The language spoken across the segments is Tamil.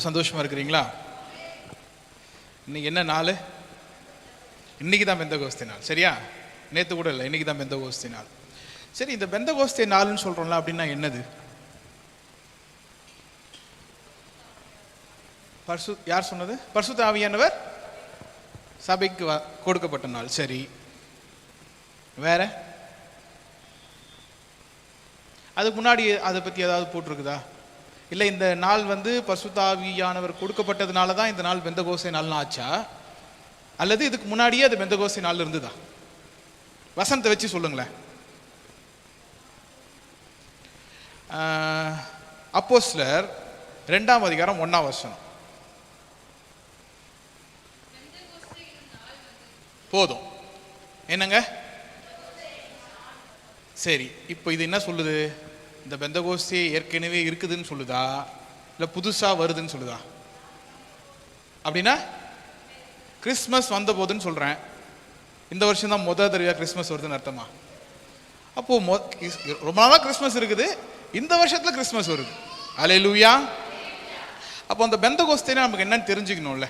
சந்தோஷமா இருக்கிறீங்களா? இன்னைக்கு என்ன நாள்? இன்னைக்கு தான் பெந்தகோஸ்தே நாள். சரியா? நேற்று கூட இல்லை, இன்னைக்கு தான் பெந்தகோஸ்தே நாள். சரி, இந்த பெந்தகோஸ்தே நாள்னு சொல்றோம்ல, அப்படின்னா என்னது? யார் சொன்னது? பரிசுத்த ஆவியானவர் சபைக்கு கொடுக்கப்பட்ட நாள். சரி, வேற அதுக்கு முன்னாடி அதை பத்தி ஏதாவது போட்டிருக்குதா? இல்லை இந்த நாள் பரிசுத்த ஆவியானவர் கொடுக்கப்பட்டதுனால தான் இந்த நாள் பெந்தகோஸ்தே நாள்னு ஆச்சா, அல்லது இதுக்கு முன்னாடியே அது பெந்தகோஸ்தே நாள் இருந்ததா? வசனத்தை வச்சு சொல்லுங்களேன். அப்போஸ்தலர் 2ஆம் அதிகாரம் 1ஆம் வசனம். போதும். என்னங்க? சரி, இப்போ இது என்ன சொல்லுது? இந்த பெந்தகோஸ்தே ஏற்கனவே இருக்குதுன்னு சொல்லுதா, இல்லை புதுசா வருதுன்னு சொல்லுதா? அப்படின்னா கிறிஸ்மஸ் வந்த போதுன்னு சொல்றேன். இந்த வருஷம் தான் முதல் தடவையா கிறிஸ்மஸ் வருதுன்னு அர்த்தமா? அப்போ ரொம்ப நாளா கிறிஸ்மஸ் இருக்குது, இந்த வருஷத்துல கிறிஸ்மஸ் வருது. அல்லேலூயா. அப்போ அந்த பெந்தகோஸ்தேனா நமக்கு என்னன்னு தெரிஞ்சுக்கணும்ல.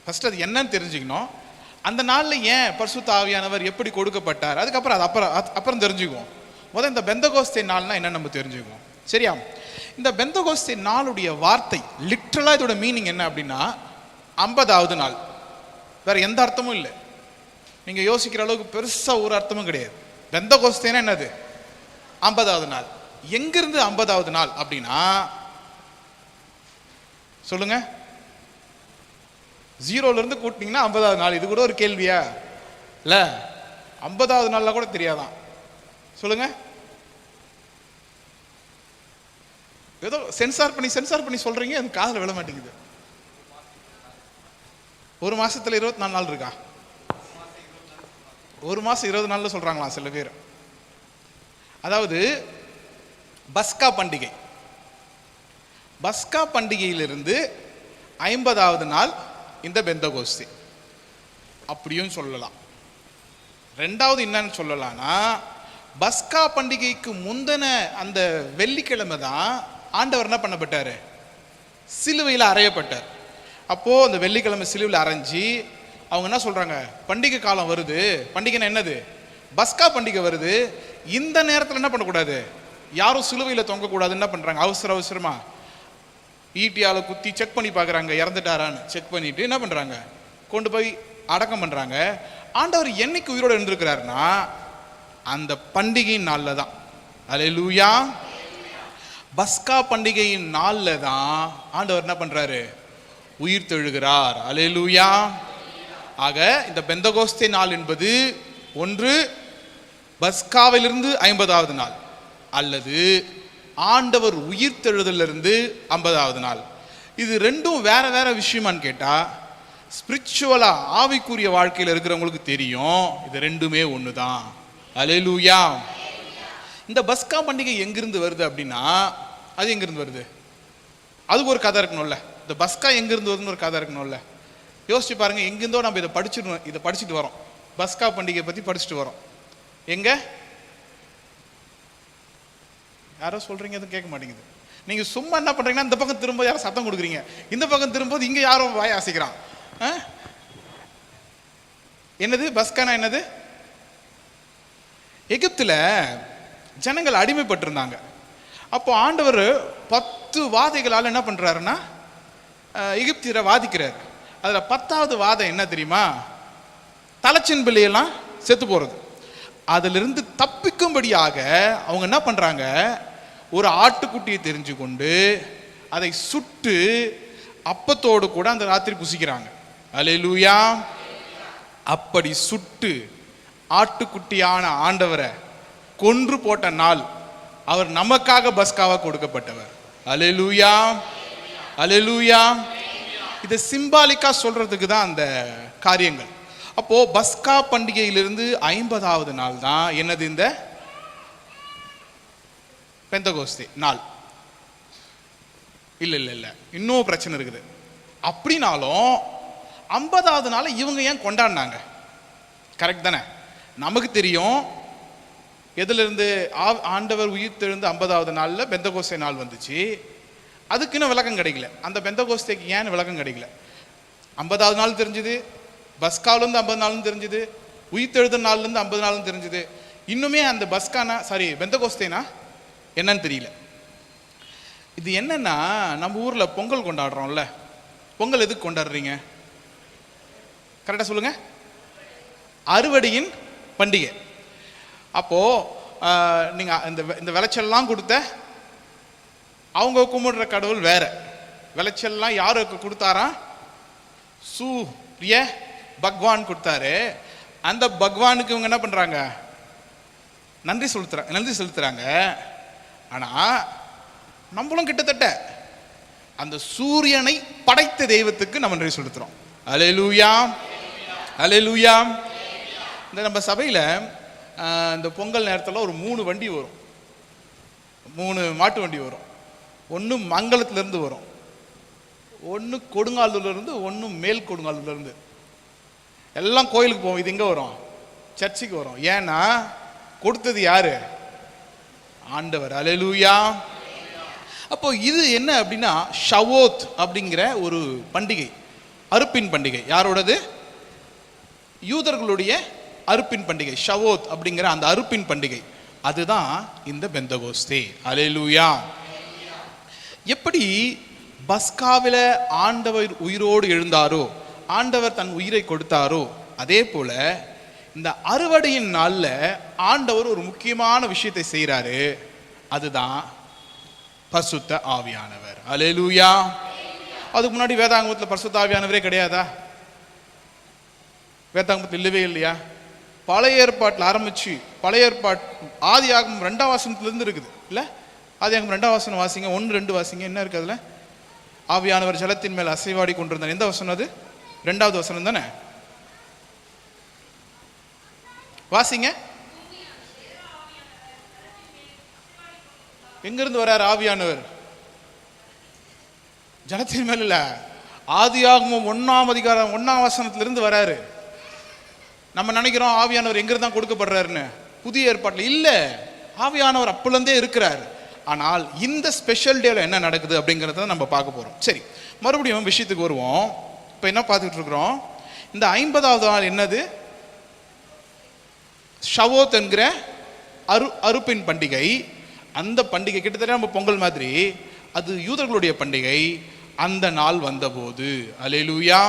ஃபர்ஸ்ட் அது என்னன்னு தெரிஞ்சுக்கணும். அந்த நாளில் ஏன் பரிசுத்த ஆவியானவர் எப்படி கொடுக்கப்பட்டார், அதுக்கப்புறம் அது அப்புறம் தெரிஞ்சுக்குவோம். முதல் இந்த பெந்தகோஸ்தே நாள்னா என்ன நம்ம தெரிஞ்சுக்குவோம். சரியா? இந்த பெந்தகோஸ்தே நாளுடைய வார்த்தை லிட்ரலா இதோட மீனிங் என்ன அப்படின்னா 50வது நாள். வேற எந்த அர்த்தமும் இல்லை. நீங்க யோசிக்கிற அளவுக்கு பெருசா ஒரு அர்த்தமும் கிடையாது. பெந்தகோஸ்தேனா என்னது? 50வது நாள். எங்கிருந்து 50வது நாள் அப்படின்னா சொல்லுங்க. 0ல இருந்து கூட்டினீங்கன்னா 50வது நாள். இது கூட ஒரு கேள்வியா? இல்ல, 50வது நாள்ல கூட தெரியாதான். சொல்லுங்க. ஏதோ சென்சார் பண்ணி சொல்றீங்க, அது காதுல விழ மாட்டேங்குது. ஒரு மாசத்துல 24 நாள் இருக்கா? ஒரு மாசம் 20 நாள்ல சொல்றாங்களா சில பேர். அதாவது பஸ்கா பண்டிகை, பஸ்கா பண்டிகையிலிருந்து 50வது நாள் இந்த பெந்தகோஸ்தே அப்படியும் சொல்லலாம். ரெண்டாவது என்னன்னு சொல்லலாம்னா, பஸ்கா பண்டிகைக்கு முந்தின அந்த வெள்ளிக்கிழமை தான் ஆண்டவர் என்ன பண்ணப்பட்டாரு? சிலுவையில் அறையப்பட்டார். அப்போ அந்த வெள்ளிக்கிழமை சிலுவையில் அரைஞ்சி அவங்க என்ன சொல்றாங்க? பண்டிகை காலம் வருது. பண்டிகைன்னா என்னது? பஸ்கா பண்டிகை வருது. இந்த நேரத்தில் என்ன பண்ணக்கூடாது? யாரும் சிலுவையில் தொங்கக்கூடாது. என்ன பண்றாங்க? அவசரமா ஈட்டியால குத்தி செக் பண்ணி பார்க்குறாங்க, இறந்துட்டாரான்னு செக் பண்ணிட்டு என்ன பண்றாங்க? கொண்டு போய் அடக்கம் பண்றாங்க. ஆண்டவர் என்னைக்கு உயிரோடு இருந்திருக்கிறாருன்னா அந்த பண்டிகையின் நாள்ல தான். அல்லேலூயா. பஸ்கா பண்டிகையின் நாள்ல தான் ஆண்டவர் என்ன பண்றாரு? உயிர் தெழுகிறார். அல்லேலூயா. ஆக இந்த பெந்தகோஸ்தே நாள் என்பது ஒன்று பஸ்காவிலிருந்து 50வது நாள், அல்லது ஆண்டவர் உயிர் தெழுதலிருந்து 50வது நாள். இது ரெண்டும் வேற வேற விஷயமான்னு கேட்டா, ஸ்பிரிச்சுவலா ஆவிக்குரிய வாழ்க்கையில் இருக்கிறவங்களுக்கு தெரியும் இது ரெண்டுமே ஒண்ணுதான். அல்லேலூயா. இந்த பஸ்கா பண்டிகை எங்கிருந்து வருது அப்படின்னா, அது எங்கிருந்து வருது? அதுக்கு ஒரு கதை இருக்கணும்ல. இந்த பஸ்கா எங்கிருந்து வருதுன்னு ஒரு கதை இருக்கணும்ல. யோசிச்சு பாருங்க. எங்கிருந்தோ நம்ம இதை படிச்சுட்டு வரோம். பஸ்கா பண்டிகை பத்தி படிச்சுட்டு வரோம். எங்க? யாரோ சொல்றீங்க, எதுவும் கேட்க மாட்டேங்குது. நீங்க சும்மா என்ன பண்றீங்கன்னா, இந்த பக்கம் திரும்ப யாரும் சத்தம் கொடுக்குறீங்க, இந்த பக்கம் திரும்ப இங்க யாரும் வாய் அசைக்கிறான். என்னது பஸ்கானா? என்னது? எகிப்துல ஜனங்கள் அடிமைப்பட்டிருந்தாங்க. அப்போ ஆண்டவர் 10 வாதைகளால் என்ன பண்றாருன்னா எகிப்தியரை வாதிக்கிறார். அதுல 10வது வாதம் என்ன தெரியுமா? தலைச்சின் பிள்ளையெல்லாம் செத்து போறது. அதிலிருந்து தப்பிக்கும்படியாக அவங்க என்ன பண்றாங்க? ஒரு ஆட்டுக்குட்டியை தெரிஞ்சு கொண்டு அதை சுட்டு அப்பத்தோடு கூட அந்த ராத்திரி புசிக்கிறாங்க. அல்லேலூயா. அப்படி சுட்டு ஆட்டுக்குட்டியான ஆண்டவரை கொன்று போட்ட நாள் அவர் நமக்காக பஸ்காவா கொடுக்கப்பட்டவர். அல்லேலூயா. அல்லேலூயா. இதை சிம்பாலிக்கா சொல்றதுக்கு தான் அந்த காரியங்கள். அப்போ பஸ்கா பண்டிகையிலிருந்து 50வது நாள் தான் என்னது? இந்த பெந்தகோஸ்தே நாள். இல்ல, இன்னும் பிரச்சனை இருக்குது. அப்படின்னாலும் 50வது நாள் இவங்க ஏன் கொண்டாடினாங்க? கரெக்ட் தானே? நமக்கு தெரியும் எதிலிருந்து ஆண்டவர் உயிர்த்தெழுந்து 50வது நாளில் பெந்தகோஸ்தே நாள் வந்துச்சு. அதுக்குன்னு விளக்கம் கிடைக்கல. அந்த பெந்தகோஸ்தேக்கு ஏன்னு விளக்கம் கிடைக்கல. 50வது நாள் தெரிஞ்சுது, பஸ்காவிலேருந்து 50 நாளும் தெரிஞ்சுது, உயிர்த்தெழுத நாள்லேருந்து 50 நாளும் தெரிஞ்சுது. இன்னுமே அந்த பெந்தகோஸ்தேனா என்னன்னு தெரியல. இது என்னன்னா, நம்ம ஊரில் பொங்கல் கொண்டாடுறோம்ல, பொங்கல் எதுக்கு கொண்டாடுறீங்க? கரெக்டாக சொல்லுங்க. அறுவடையின் பண்டிகை. அப்போ நீங்க இந்த விளைச்சல்லாம் கொடுத்த அவங்க கும்பிடுற கடவுள் வேற. விளைச்சல்லாம் யாருக்கு கொடுத்தாரா? சூரிய பகவான் கொடுத்தாரு. அந்த பகவானுக்கு இவங்க என்ன பண்றாங்க? நன்றி செலுத்துறாங்க. ஆனா நம்மளும் கிட்டத்தட்ட அந்த சூரியனை படைத்த தெய்வத்துக்கு நம்ம நன்றி செலுத்துறோம். அல்லேலூயா, அல்லேலூயா. இந்த நம்ம சபையில இந்த பொங்கல் நேரத்தில் ஒரு 3 வண்டி வரும், 3 மாட்டு வண்டி வரும். ஒன்று மங்களத்திலிருந்து வரும், ஒன்று கொடுங்காலூர்லேருந்து, ஒன்று மேல் கொடுங்காலூர்லேருந்து. எல்லாம் கோயிலுக்கு போவோம். இது எங்கே வரும்? சர்ச்சுக்கு வரும். ஏன்னா கொடுத்தது யாரு? ஆண்டவர். அல்லேலூயா. அப்போ இது என்ன அப்படின்னா, ஷவோத் அப்படிங்கிற ஒரு பண்டிகை, அறுப்பின் பண்டிகை. யாரோடது? யூதர்களுடைய அறுப்பின் பண்டிகை. ஷவோத் அப்படிங்கிற அந்த அறுப்பின் பண்டிகை, அதுதான் இந்த பெந்தகோஸ்தே. அல்லேலூயா. எப்படி பஸ்காவில ஆண்டவர் உயிரோடு எழுந்தாரோ, ஆண்டவர் தன் உயிரை கொடுத்தாரோ, அதே போல இந்த அறுவடையின் நாள்ல ஆண்டவர் ஒரு முக்கியமான விஷயத்தை செய்யறாரு. அதுதான் பரிசுத்த ஆவியானவர். அல்லேலூயா. அதுக்கு முன்னாடி வேதாகமத்தில் பரிசுத்த ஆவியானவரே கிடையாதா? வேதாகமத்தில் இல்லவே இல்லையா? பழைய ஏற்பாட்டில் ஆரம்பிச்சு, பழைய ஏற்பாட்டு ஆதியாகமம் 2ஆம் வசனத்திலிருந்து இருக்குது இல்ல? ஆதியாகமம் 2ஆம் வசனம் வாசிங்க, 1-2 வாசிங்க. என்ன இருக்கு அதுல? ஆவியானவர் ஜலத்தின் மேல் அசைவாடி கொண்டிருந்தார். எந்த வசனம் அது? 2வது வசனம் தானே? வாசிங்க. எங்கிருந்து வர்றார் ஆவியானவர்? ஜலத்தின் மேல் இல்ல, ஆதியாகமம் 1ஆம் அதிகாரம் 1ஆம் வசனத்திலிருந்து வராரு. நம்ம நினைக்கிறோம் ஆவியானவர் எங்கிருந்தான் கொடுக்கப்படுறாருன்னு. புதிய ஏற்பாட்டில் இல்ல, ஆவியானவர் அப்பலேருந்தே இருக்கிறார். ஆனால் இந்த ஸ்பெஷல் டேல என்ன நடக்குது அப்படிங்கிறத நம்ம பார்க்க போறோம். சரி, மறுபடியும் விஷயத்துக்கு வருவோம். இப்போ என்ன பார்த்துட்டு இருக்கிறோம்? இந்த 50வது நாள் என்னது? ஷவோத் என்கிற அறுப்பின் பண்டிகை. அந்த பண்டிகை கிட்டத்தட்ட நம்ம பொங்கல் மாதிரி, அது யூதர்களுடைய பண்டிகை. அந்த நாள் வந்தபோது, அல்லேலூயா,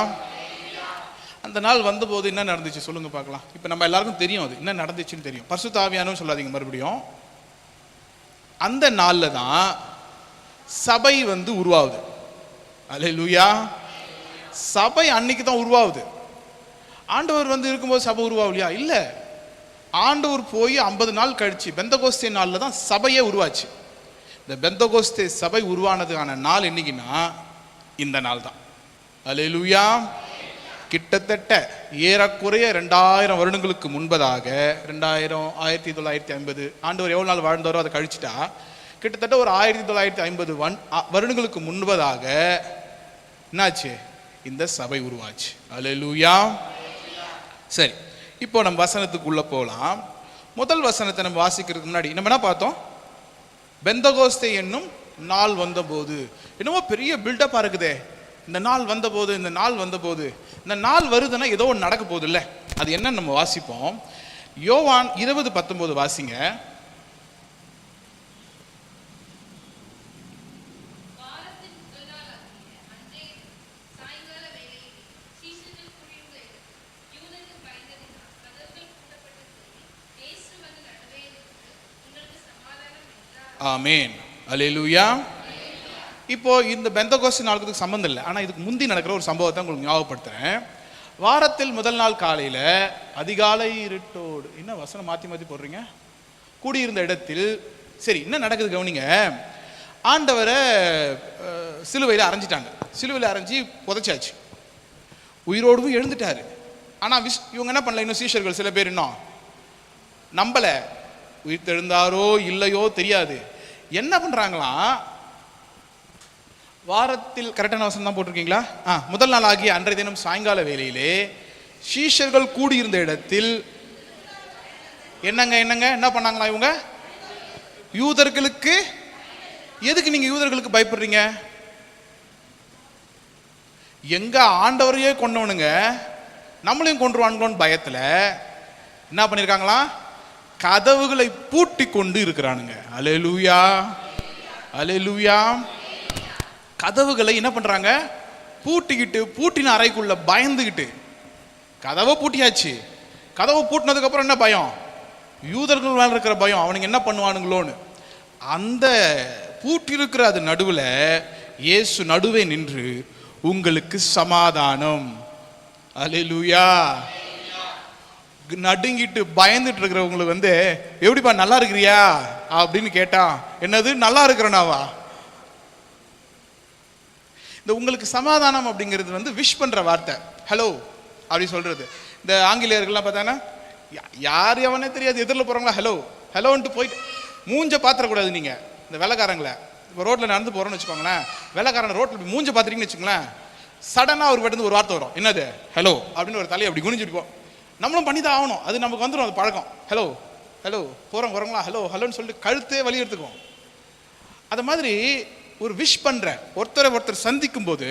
அந்த நாள் வந்தபோது என்ன நடந்துச்சு சொல்லுங்க பார்க்கலாம். இப்போ நம்ம எல்லாருக்கும் தெரியும் அது என்ன நடந்துச்சுன்னு தெரியும். பரிசுத்த ஆவியானவர்னு சொல்லாதீங்க மறுபடியும். அந்த நாளில் தான் சபை உருவாகுது. அல்லேலூயா. சபை அன்னைக்கு தான் உருவாகுது. ஆண்டவர் இருக்கும்போது சபை உருவாகலையா? இல்லை, ஆண்டவர் போய் 50 நாள் கழிச்சு பெந்தகோஸ்தே நாளில் தான் சபையே உருவாச்சு. இந்த பெந்தகோஸ்தே சபை உருவானதுக்கான நாள் என்னைக்குன்னா இந்த நாள் தான். அல்லேலூயா. கிட்டத்தட்ட ஏறக்குறைய 2000 வருடங்களுக்கு முன்பதாக, 1950 ஆண்டவர் எவ்வளோ நாள் வாழ்ந்தாரோ அதை கழிச்சுட்டா, கிட்டத்தட்ட ஒரு 1950 வருடங்களுக்கு முன்பதாக என்னாச்சு? இந்த சபை உருவாச்சு. அல்லேலூயா. சரி, இப்போ நம்ம வசனத்துக்குள்ள போகலாம். முதல் வசனத்தை நம்ம வாசிக்கிறதுக்கு முன்னாடி நம்ம என்ன பார்த்தோம்? பெந்தகோஸ்தே என்னும் நாள் வந்தபோது. என்னமோ பெரிய பில்டப்பா இருக்குதே, இந்த நாள் வந்தபோது, இந்த நாள் வந்தபோது. இந்த நாள் வருதுன்னா ஏதோ ஒன்று நடக்க போகுது இல்லை? அது என்னன்னு நம்ம வாசிப்போம். யோவான் 20:19 வாசிங்க. ஆமேன். அல்லேலூயா. இப்போ இந்த பெந்தகோஸ்தே நாளுக்கு சம்பந்தம் இல்லை, ஆனால் இதுக்கு முந்தி நடக்கிற ஒரு சம்பவத்தை உங்களுக்கு ஞாபகப்படுத்துறேன். வாரத்தில் முதல் நாள் காலையில் அதிகாலை இருட்டோடு, என்ன வசனம் மாற்றி மாற்றி போடுறீங்க? கூடியிருந்த இடத்தில். சரி, என்ன நடக்குது கவனிங்க. ஆண்டவரை சிலுவையில் அரைஞ்சிட்டாங்க. சிலுவையில் அரைஞ்சி புதைச்சாச்சு. உயிரோடு எழுந்துட்டாரு. ஆனால் இவங்க என்ன பண்ணல, இன்னும் சீஷர்கள் சில பேர் இன்னும் நம்பலை. உயிர் தெழுந்தாரோ இல்லையோ தெரியாது. என்ன பண்றாங்களாம்? வாரத்தில், கரெக்டான வசனம் தான் போட்டிருக்கீங்களா? முதல் நாள் ஆகிய அன்றைய தினம் சாயங்கால வேளையிலே சீஷர்கள் கூடியிருந்த இடத்தில் என்னங்க என்னங்க என்ன பண்ணாங்களா இவங்க? யூதர்களுக்கு. எதுக்கு நீங்க யூதர்களுக்கு பயப்படுறீங்க? எங்க ஆண்டவரையே கொண்டவனுங்க நம்மளையும் கொண்டுருவானுங்களோன்னு பயத்துல என்ன பண்ணிருக்காங்களா? கதவுகளை பூட்டி கொண்டு இருக்கிறானுங்க. அல்லேலூயா, அல்லேலூயா. கதவுகளை என்ன பண்றாங்க? பூட்டிக்கிட்டு, பூட்டின அறைக்குள்ள பயந்துகிட்டு. கதவை பூட்டியாச்சு. கதவை பூட்டினதுக்கு அப்புறம் என்ன பயம்? யூதர்கள் மேல இருக்கிற பயம், அவனுக்கு என்ன பண்ணுவானுங்களோன்னு. அந்த பூட்டி இருக்கிற அது நடுவுல இயேசு நடுவே நின்று உங்களுக்கு சமாதானம். அல்லேலூயா. நடுங்கிட்டு பயந்துட்டு இருக்கிறவங்களுக்கு எப்படிப்பா நல்லா இருக்கிறியா அப்படின்னு கேட்டா என்னது நல்லா இருக்கிறனாவா? இந்த உங்களுக்கு சமாதானம் அப்படிங்கிறது விஷ் பண்ற வார்த்தை, ஹலோ அப்படி சொல்றது. இந்த ஆங்கிலேயர்கள்லாம் பார்த்தாங்கன்னா யார் எவனே தெரியாது, எதிரில் போறவங்களா ஹலோ ஹலோன்ட்டு போயிட்டு மூஞ்ச பாத்திரக்கூடாது. நீங்க இந்த வெள்ளைக்காரங்களை இப்போ ரோட்ல நடந்து போறோம்னு வச்சுக்கோங்களேன், வெள்ளைக்காரன் ரோட்ல மூஞ்ச பாத்துட்டீங்கன்னு வச்சுக்கோங்களேன், சடனா அவர் கிட்ட ஒரு வார்த்தை வரும், என்னது ஹலோ அப்படின்னு ஒரு தலையை அப்படி குனிஞ்சிருப்போம். நம்மளும் பண்ணி தான் ஆகணும், அது நமக்கு வந்துடும், அது பழக்கம். ஹலோ ஹலோ போறவங்களா ஹலோ ஹலோன்னு சொல்லிட்டு கழுத்தே வலி எடுத்துக்குவோம். அது மாதிரி ஒரு விஷ் பண்ற ஒருத்தரை ஒருத்தர் சந்திக்கும் போது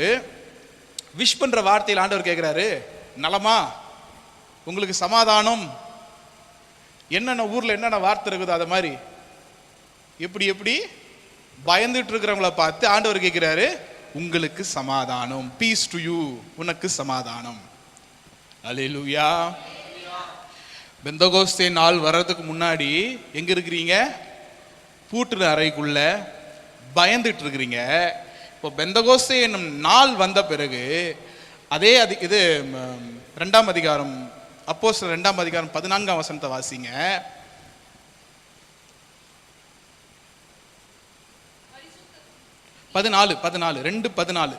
விஷ் பண்ற வார்த்தையில் ஆண்டவர் கேட்கிறாரு, நலமா, உங்களுக்கு சமாதானம். என்னென்ன ஊர்ல என்னென்ன வார்த்தை இருக்குது அது மாதிரி எப்படி எப்படி பயந்துட்டு இருக்கிறவங்கள பார்த்து ஆண்டவர் கேட்கிறாரு, உங்களுக்கு சமாதானம், பீஸ் டு யூ, உனக்கு சமாதானம். அல்லேலூயா. பெந்தகோஸ்தே நாள் வர்றதுக்கு முன்னாடி எங்க இருக்கிறீங்க? பூட்டுற அறைக்குள்ள பயந்துட்டு இருக்கிறீங்க. இப்போ பெந்தகோஸ்தே என்னும் நாள் வந்த பிறகு அதே இது 2ஆம் அதிகாரம், அப்போஸ்தலர் 2ஆம் அதிகாரம் 14ஆம் வசனத்தை வாசிங்க. பதினாலு 2:14.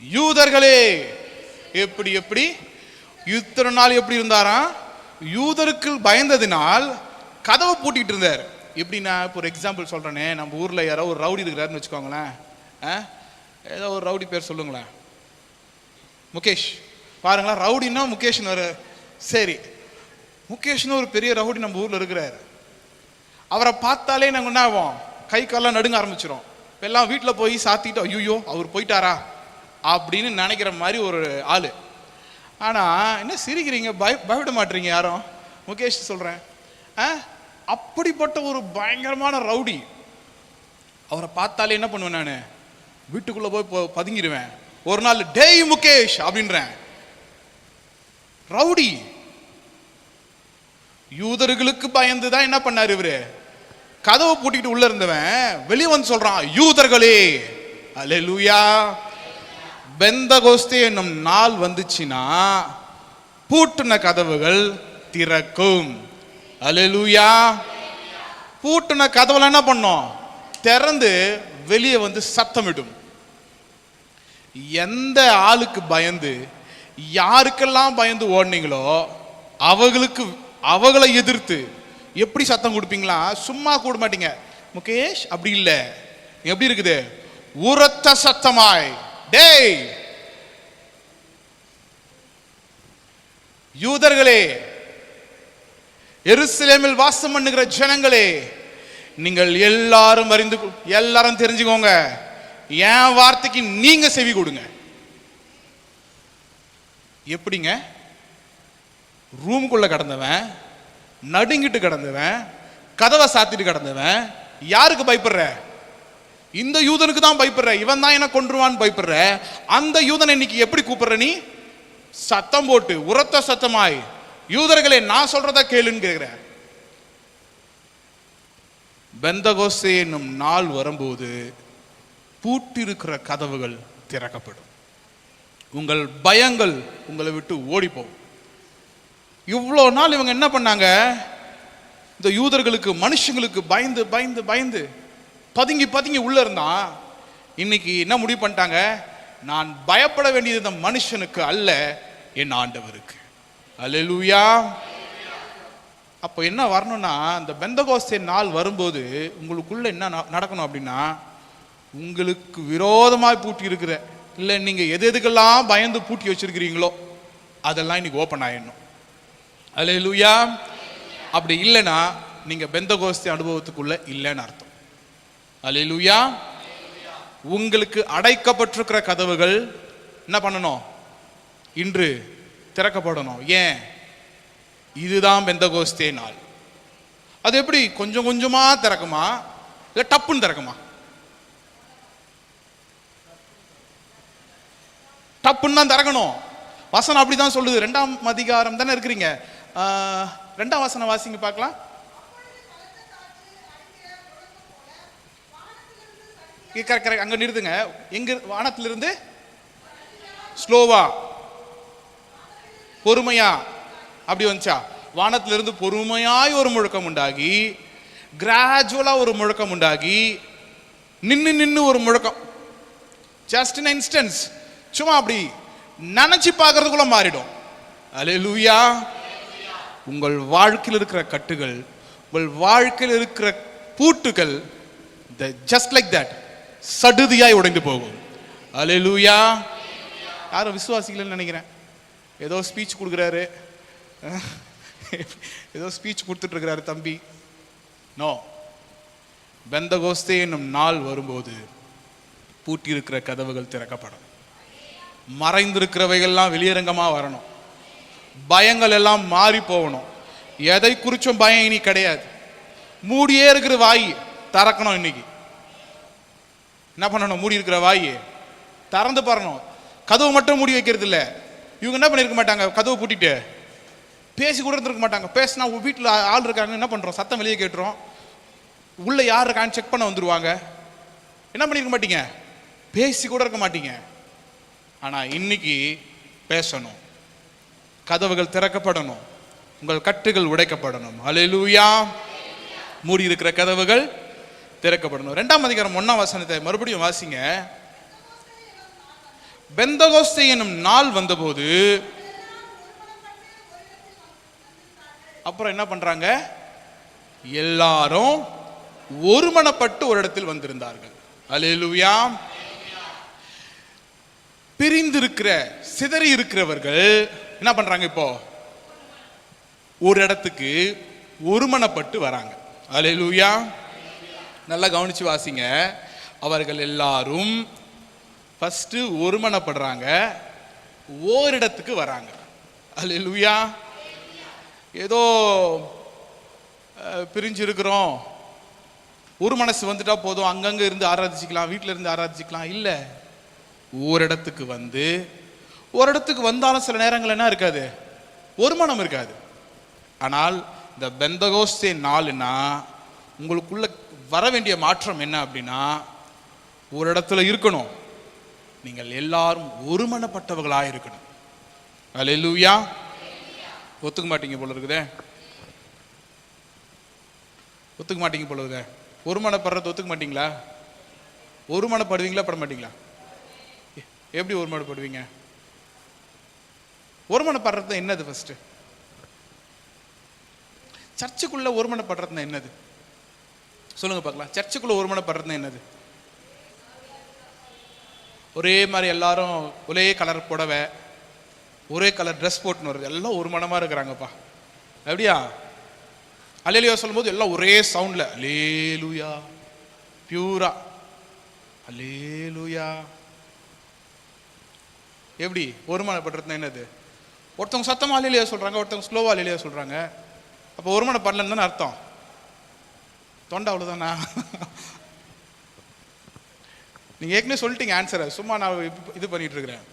யூதர்களே, எப்படி எப்படி இத்தனை நாள் எப்படி இருந்தாராம்? யூதருக்கு பயந்ததினால் கதவை பூட்டிட்டு இருந்தார். எப்படின்னா, இப்போ ஒரு எக்ஸாம்பிள் சொல்றேனே, நம்ம ஊர்ல யாரோ ஒரு ரவுடி இருக்கிறாருன்னு வச்சுக்கோங்களேன், ஏதோ ஒரு ரவுடி பேர் சொல்லுங்களேன், முகேஷ். பாருங்களேன், ரவுடின்னா முகேஷ்னு ஒரு, சரி முகேஷ்னு ஒரு பெரிய ரவுடி நம்ம ஊர்ல இருக்கிறாரு. அவரை பார்த்தாலே நாங்கள் என்ன ஆகும்? கை காலெல்லாம் நடுங்க ஆரம்பிச்சிடும். இப்போ எல்லாம் வீட்டில் போய் சாத்திட்டு ஐயோ அவர் போயிட்டாரா அப்படின்னு நினைக்கிற மாதிரி ஒரு ஆளு. ஆனா என்ன சிரிக்கிறீங்க, பயப்பட மாட்டீங்க யாரும்? முகேஷ் சொல்றேன், அப்படிப்பட்ட ஒரு பயங்கரமான ரவுடி. அவரை பார்த்தாலே என்ன பண்ணுவேன், நான் வீட்டுக்குள்ள போய் பதுங்கிடுவேன். ஒரு நாள் டேய் முகேஷ் அப்படின்றேன். ரவுடி. யூதர்களுக்கு பயந்துதான் என்ன பண்ணாரு இவரு? கதவை பூட்டிட்டு உள்ள இருந்தவன் வெளியே வந்து சொல்றான், யூதர்களே. அல்லேலூயா. பெந்தகோஸ்தே என்னும் நாள் வந்துச்சுன்னா பூட்டின கதவுகள் திறக்கும். அல்லேலூயா. பூட்டின கதவுல என்ன பண்ணோம்? திறந்து வெளியே சத்தமிடும். எந்த ஆளுக்கு பயந்து யாருக்கெல்லாம் பயந்து ஓடுனீங்களோ அவங்களை எதிர்த்து எப்படி சத்தம் கொடுப்பீங்களா? சும்மா கூட மாட்டீங்க. முகேஷ் அப்படி இல்லை, எப்படி இருக்குது? உரத்த சத்தமாய், டேய் யூதர்களே, எருசலேமில் வாசம் பண்ணுகிற ஜனங்களே, நீங்கள் எல்லாரும் தெரிஞ்சுக்கோங்க, என் வார்த்தைக்கு நீங்க செவி கொடுங்க. எப்படிங்க? ரூமுக்குள்ள கடந்தவன், நடுங்கிட்டு கடந்தவன், கதவை சாத்திட்டு கடந்தவன், யாருக்கு பயப்படுற? இந்த யூதனுக்கு தான் பயப்படுற. இவன் தான் என்ன கொன்றுவான்னு பயப்படுற. அந்த யூதனை இன்னைக்கு எப்படி கூப்பிடுற நீ? சத்தம் போட்டு உரத்த சத்தமாய், யூதர்களே நான் சொல்றத கேளுன்னு கேட்கிற. பெந்தகோஸ்தே என்னும் நாள் வரும்போது பூட்டிருக்கிற கதவுகள் திறக்கப்படும். உங்கள் பயங்கள் உங்களை விட்டு ஓடிப்போம். இவ்வளோ நாள் இவங்க என்ன பண்ணாங்க? இந்த யூதர்களுக்கு, மனுஷங்களுக்கு பயந்து பயந்து பயந்து பதுங்கி பதுங்கி உள்ள இருந்தான். இன்னைக்கு என்ன முடிவு பண்ணிட்டாங்க? நான் பயப்பட வேண்டியது இந்த மனுஷனுக்கு அல்ல, என் ஆண்டவருக்கு. அல்லேலூயா. அப்போ என்ன வரணும்னா, இந்த பெந்தகோஸ்தே நாள் வரும்போது உங்களுக்குள்ள என்ன நடக்கணும் அப்படின்னா, உங்களுக்கு விரோதமாய் பூட்டி இருக்கிற இல்லை நீங்கள் எது எதுக்கெல்லாம் பயந்து பூட்டி வச்சிருக்கிறீங்களோ அதெல்லாம் இன்னைக்கு ஓப்பன் ஆயிடணும். அல்லேலூயா. அப்படி இல்லைன்னா நீங்கள் பெந்தகோஸ்தே அனுபவத்துக்குள்ள இல்லைன்னு அர்த்தம். அல்லேலூயா. உங்களுக்கு அடைக்கப்பட்டிருக்கிற கதவுகள் என்ன பண்ணணும்? இன்று திறக்கப்படணும். ஏன்? இதுதான் பெந்தகோஸ்தே நாள். அது எப்படி கொஞ்சம் கொஞ்சமா திறக்குமா இல்லை டப்புன்னு திறக்குமா? டப்புன்னு தான் திறக்கணும். வசனம் அப்படிதான் சொல்லுது. 2ஆம் அதிகாரம் தானே இருக்கிறீங்க. 2ஆம் வசனம் வாசிங்க பார்க்கலாம். அங்க நிறுத்துங்க. எங்க? வானத்திலிருந்து ஸ்லோவா பொறுமையா அப்படி வந்துச்சா? வானத்திலிருந்து பொறுமையாய் ஒரு முழக்கம் உண்டாகி, கிராஜுவலா ஒரு முழக்கம் உண்டாகி, நின்னு ஒரு முழக்கம். ஜஸ்ட் இன் இன்ஸ்டன்ஸ், சும்மா அப்படி நினைச்சு பார்க்கறதுக்குள்ள மாறிடும். அல்லேலூயா. உங்கள் வாழ்க்கையில் இருக்கிற கட்டுகள், உங்கள் வாழ்க்கையில் இருக்கிற பூட்டுகள் ஜஸ்ட் லைக் தட் சடுதியாய் உடைந்து போகும். அல்லேலூயா. யாரும் விசுவாசிக்கலன்னு நினைக்கிறேன். ஏதோ ஸ்பீச் கொடுக்குறாரு, ஏதோ ஸ்பீச் கொடுத்துட்டு இருக்கிறாரு தம்பி. நோ, பெந்தகோஸ்தே என்னும் நாள் வரும்போது பூட்டி இருக்கிற கதவுகள் திறக்கப்படும். மறைந்திருக்கிறவைகள்லாம் வெளியரங்கமா வரணும். பயங்கள் எல்லாம் மாறி போகணும். எதை குறிச்சும் பயம் இனி கிடையாது. மூடியே இருக்கிற வாய் திறக்கணும். இன்னைக்கு என்ன பண்ணணும்? மூடி இருக்கிற வாய் திறந்து பாருங்க. கதவு மட்டும் மூடி வைக்கிறது இல்லை. இவங்க என்ன பண்ணிருக்க மாட்டாங்க? கதவு பூட்டிட்டு பேசி கூட இருந்திருக்க மாட்டாங்க. பேசினா வீட்டில் ஆள் இருக்காங்க, என்ன பண்றோம்? சத்தம் வெளியே கேட்டுரும். உள்ள யார் இருக்கான்னு செக் பண்ண வந்துருவாங்க. என்ன பண்ணிருக்க மாட்டீங்க? பேசி கூட இருக்க மாட்டீங்க. ஆனா இன்னைக்கு பேசணும். கதவுகள் திறக்கப்படணும். உங்கள் கட்டுகள் உடைக்கப்படணும். அல்லேலூயா. மூடி இருக்கிற கதவுகள் திறக்கப்படணும். 2ஆம் அதிகாரம் 1ஆம் வசனத்தை மறுபடியும் வாசிங்க. பெந்தகோஸ்தே எனும் நாள் வந்தபோது அப்புறம் என்ன பண்றாங்க? எல்லாரும் ஒருமனப்பட்டு ஒரு இடத்தில் வந்திருந்தார்கள். அல்லேலூயா. பிரிந்திருக்கிற சிதறி இருக்கிறவர்கள் என்ன பண்றாங்க? இப்போ ஒரு இடத்துக்கு ஒருமனப்பட்டு வராங்க. அல்லேலூயா. நல்லா கவனிச்சு வாசிங்க. அவர்கள் எல்லாரும் ஃபர்ஸ்ட் ஒருமனப்படுறாங்க, ஓரிடத்துக்கு வராங்க. அல்லேலூயா. ஏதோ பிரிஞ்சு இருக்கிறோம், ஒரு மனசு வந்துட்டா போதும், அங்கங்க இருந்து ஆராதிச்சுக்கலாம், வீட்டில இருந்து ஆராதிச்சுக்கலாம். இல்லை, ஓரிடத்துக்கு வந்து, ஒரு இடத்துக்கு வந்தாலும் சில நேரங்கள் என்ன இருக்காது? ஒரு மனம் இருக்காது. ஆனால் இந்த பெந்தகோஸ்தே நாள்னா உங்களுக்குள்ள வர வேண்டிய மாற்றம் என்ன அப்படின்னா, ஒரு இடத்துல இருக்கணும். நீங்கள் எல்லாரும் ஒருமனப்பட்டவர்களாக இருக்கணும். அல்லேலூயா. ஒத்துக்க மாட்டீங்க போல இருக்குதே. ஒத்துக்க மாட்டீங்க போல இருக்குதே. ஒருமனப்படுறது ஒத்துக்க மாட்டீங்களா? ஒருமனப்படுவீங்களா பட மாட்டீங்களா? எப்படி ஒருமனப்படுவீங்க? ஒருமனப்படுறது என்னது? ஃபர்ஸ்ட் சர்ச்சுக்குள்ள ஒருமனப்படுறது என்னது சொல்லுங்க பார்க்கலாம். சர்ச்சுக்குள்ள ஒருமனப்படுறது என்னது? ஒரே மாதிரி எல்லாரும் ஒரே கலர் புடவை, ஒரே கலர் ட்ரெஸ் போட்டுன்னு வருது, எல்லாம் ஒரு மனமா இருக்கிறாங்கப்பா. அப்படியா? அல்லேலூயா சொல்லும்போது எல்லாம் ஒரே சவுண்ட்ல அல்லேலூயா, பியூரா அல்லேலூயா. எப்படி ஒருமனப்படுறது என்னது? ஒருத்தவங்க சத்தமா அல்லேலூயா சொல்றாங்க, ஒருத்தவங்க ஸ்லோவா அல்லேலூயா சொல்றாங்க. அப்போ ஒருமனப்படலன்னு தானே அர்த்தம். தொண்டை அவ்வளவுதானா? நீங்க ஏற்கனவே சொல்லிட்டீங்க ஆன்சரை, சும்மா நான் இது பண்ணிட்டு இருக்கிறேன்.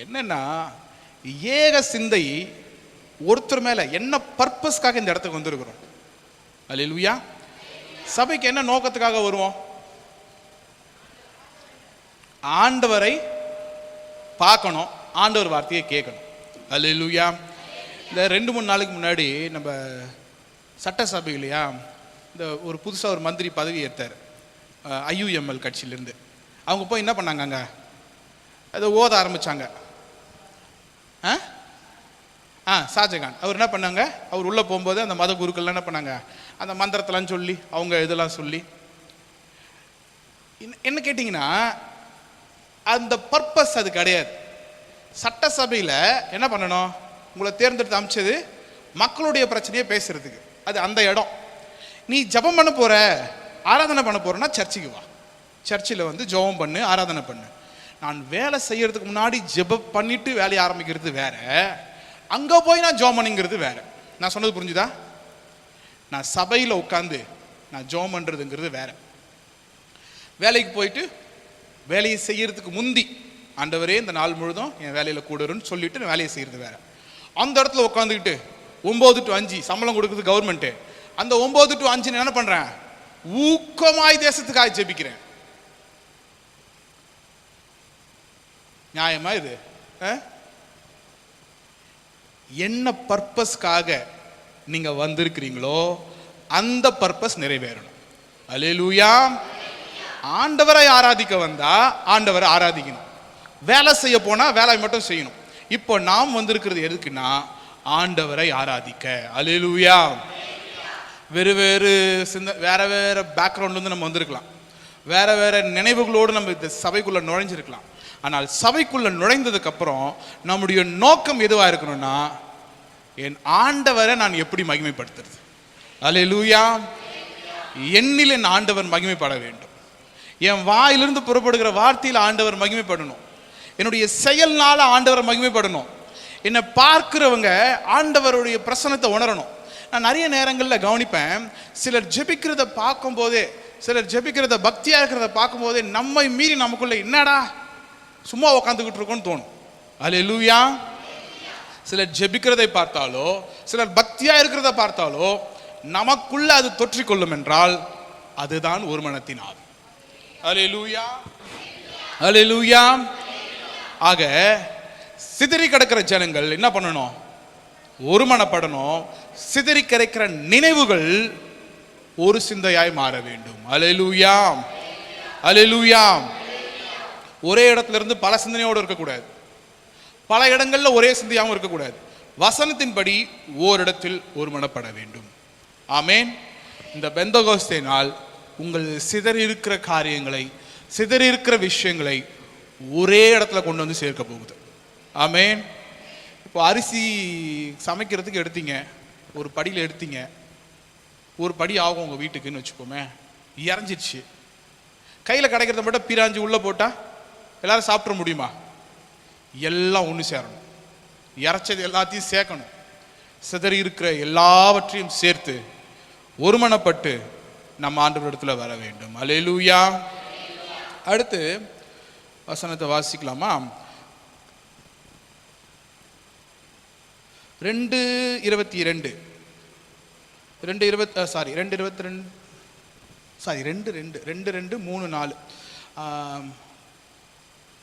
என்னன்னா, ஏக சிந்தை ஒருத்தர் மேல என்ன பர்பஸ்க்காக இந்த இடத்துக்கு வந்திருக்கிறோம்? அல்லேலூயா. சபைக்கு என்ன நோக்கத்துக்காக வருவோம்? ஆண்டவரை பார்க்கணும், ஆண்டவர் வார்த்தையை கேட்கணும். அல்லேலூயா. இந்த 2-3 நாளுக்கு முன்னாடி நம்ம சட்டசபை இல்லையா, இந்த ஒரு புதுசாக ஒரு மந்திரி பதவி ஏற்றார் IUML கட்சியிலேருந்து. அவங்க போய் என்ன பண்ணாங்க, அங்கே அதை ஓத ஆரம்பித்தாங்க. ஷாஜகான் அவர் என்ன பண்ணாங்க, அவர் உள்ளே போகும்போது அந்த மத குருக்கள்லாம் என்ன பண்ணாங்க, அந்த மந்திரத்தெல்லாம் சொல்லி அவங்க இதெல்லாம் சொல்லி என்ன கேட்டிங்கன்னா, அந்த பர்பஸ் அது கிடையாது. சட்டசபையில் என்ன பண்ணணும்? உங்களை தேர்ந்தெடுத்து அமைச்சது மக்களுடைய பிரச்சனையை பேசுறதுக்கு. அது அந்த இடம். நீ ஜெபம் பண்ண போற, ஆராதனை பண்ண போறேன்னா சர்ச்சுக்கு வா. சர்ச்சில் வந்து ஜெபம் பண்ணு, ஆராதனை பண்ணு. நான் வேலை செய்யறதுக்கு முன்னாடி ஜெபம் பண்ணிட்டு வேலையை ஆரம்பிக்கிறது வேற, அங்கே போய் நான் ஜெபம் பண்ணிங்கிறது வேற. நான் சொன்னது புரிஞ்சுதா? நான் சபையில் உட்காந்து நான் ஜெபம் பண்ணுறதுங்கிறது வேற. வேலைக்கு போயிட்டு வேலையை செய்யறதுக்கு முந்தி ஆண்டவரே இந்த நாள் முழுதும் என் வேலையில் கூடுறன்னு சொல்லிட்டு நான் வேலையை செய்யறது வேற. அந்த இடத்துல உட்காந்துக்கிட்டு 9 to 5 சம்பளம் கொடுக்குறது கவர்மெண்ட்டு. அந்த 9 to 5 என்ன பண்றேன்? ஊக்கமாய் தேசத்துக்காக ஜெபிக்கிறேன். நியாயமா இது? என்ன பர்பஸ்க்காக நீங்க வந்திருக்கிறீங்களோ அந்த பர்பஸ் நிறைவேறணும். அல்லேலூயா. ஆண்டவரை ஆராதிக்க வந்தா ஆண்டவரை ஆராதிக்கணும். வேலை செய்ய போனா வேலை மட்டும் செய்யணும். இப்போ நாம் வந்திருக்கிறது எதுக்குன்னா ஆண்டவரை ஆராதிக்க. அல்லேலூயா. வேறு வேறு வேற வேற பேக்ரவுண்ட்ல இருந்து நம்ம வந்திருக்கலாம், வேற வேற நினைவுகளோடு நம்ம இந்த சபைக்குள்ள நுழைஞ்சிருக்கலாம். ஆனால் சபைக்குள்ள நுழைந்ததுக்கு அப்புறம் நம்முடைய நோக்கம் எதுவா இருக்கணும்னா, என் ஆண்டவரை நான் எப்படி மகிமைப்படுத்துறது? அல்லேலூயா. என்னில் என் ஆண்டவர் மகிமைப்பட வேண்டும். என் வாயிலிருந்து புறப்படுகிற வார்த்தையில் ஆண்டவர் மகிமைப்படணும். என்னுடைய செயல்னால ஆண்டவர் மகிமைப்படணும். என்னை பார்க்கிறவங்க ஆண்டவருடைய பிரசன்னத்தை உணரணும். நான் நிறைய நேரங்களில் கவனிப்பேன், சிலர் ஜெபிக்கிறத பார்க்கும் போதே, சிலர் ஜெபிக்கிறத பக்தியா இருக்கிறத பார்க்கும் போதே நம்மை மீறி நமக்குள்ள என்னடா சும்மா உட்காந்துக்கிட்டு இருக்கோன்னு தோணும். அல்லேலூயா. சிலர் ஜெபிக்கிறதை பார்த்தாலோ, சிலர் பக்தியா இருக்கிறத பார்த்தாலோ நமக்குள்ள அது தொற்றிக்கொள்ளும் என்றால் அதுதான் ஒரு மனத்தின் ஆவி. அல்லேலூயா. அல்லேலூயா. ஆக சிதறி கிடக்கிற ஜனங்கள் என்ன பண்ணணும்? ஒருமனப்படணும். சிதறி கிடைக்கிற நினைவுகள் ஒரு சிந்தையாய் மாற வேண்டும். அல்லேலூயா. அல்லேலூயா. ஒரே இடத்துல இருந்து பல சிந்தனையோடு இருக்கக்கூடாது, பல இடங்கள்ல ஒரே சிந்தையாகவும் இருக்கக்கூடாது. வசனத்தின்படி ஓரிடத்தில் ஒருமனப்பட வேண்டும். ஆமேன். இந்த பெந்தகோஸ்தே நாள் உங்கள் சிதறி இருக்கிற காரியங்களை, சிதறி இருக்கிற விஷயங்களை ஒரே இடத்துல கொண்டு வந்து சேர்க்க போகுது. ஆமேன். இப்போ அரிசி சமைக்கிறதுக்கு எடுத்தீங்க, ஒரு படியில் எடுத்தீங்க, ஒரு படி ஆகும் உங்கள் வீட்டுக்குன்னு வச்சுக்கோமே, இறஞ்சிடுச்சு. கையில் கிடைக்கிறத மட்டும் பிராஞ்சி உள்ளே போட்டால் எல்லாரும் சாப்பிட முடியுமா? எல்லாம் ஒன்று சேரணும். இறைச்சது எல்லாத்தையும் சேர்க்கணும். சிதறி இருக்கிற எல்லாவற்றையும் சேர்த்து ஒருமனப்பட்டு நம்ம ஆண்டவரிடத்துல வர வேண்டும். அல்லேலூயா. அடுத்து வசனத்தை வாசிக்கலாமா? 2:22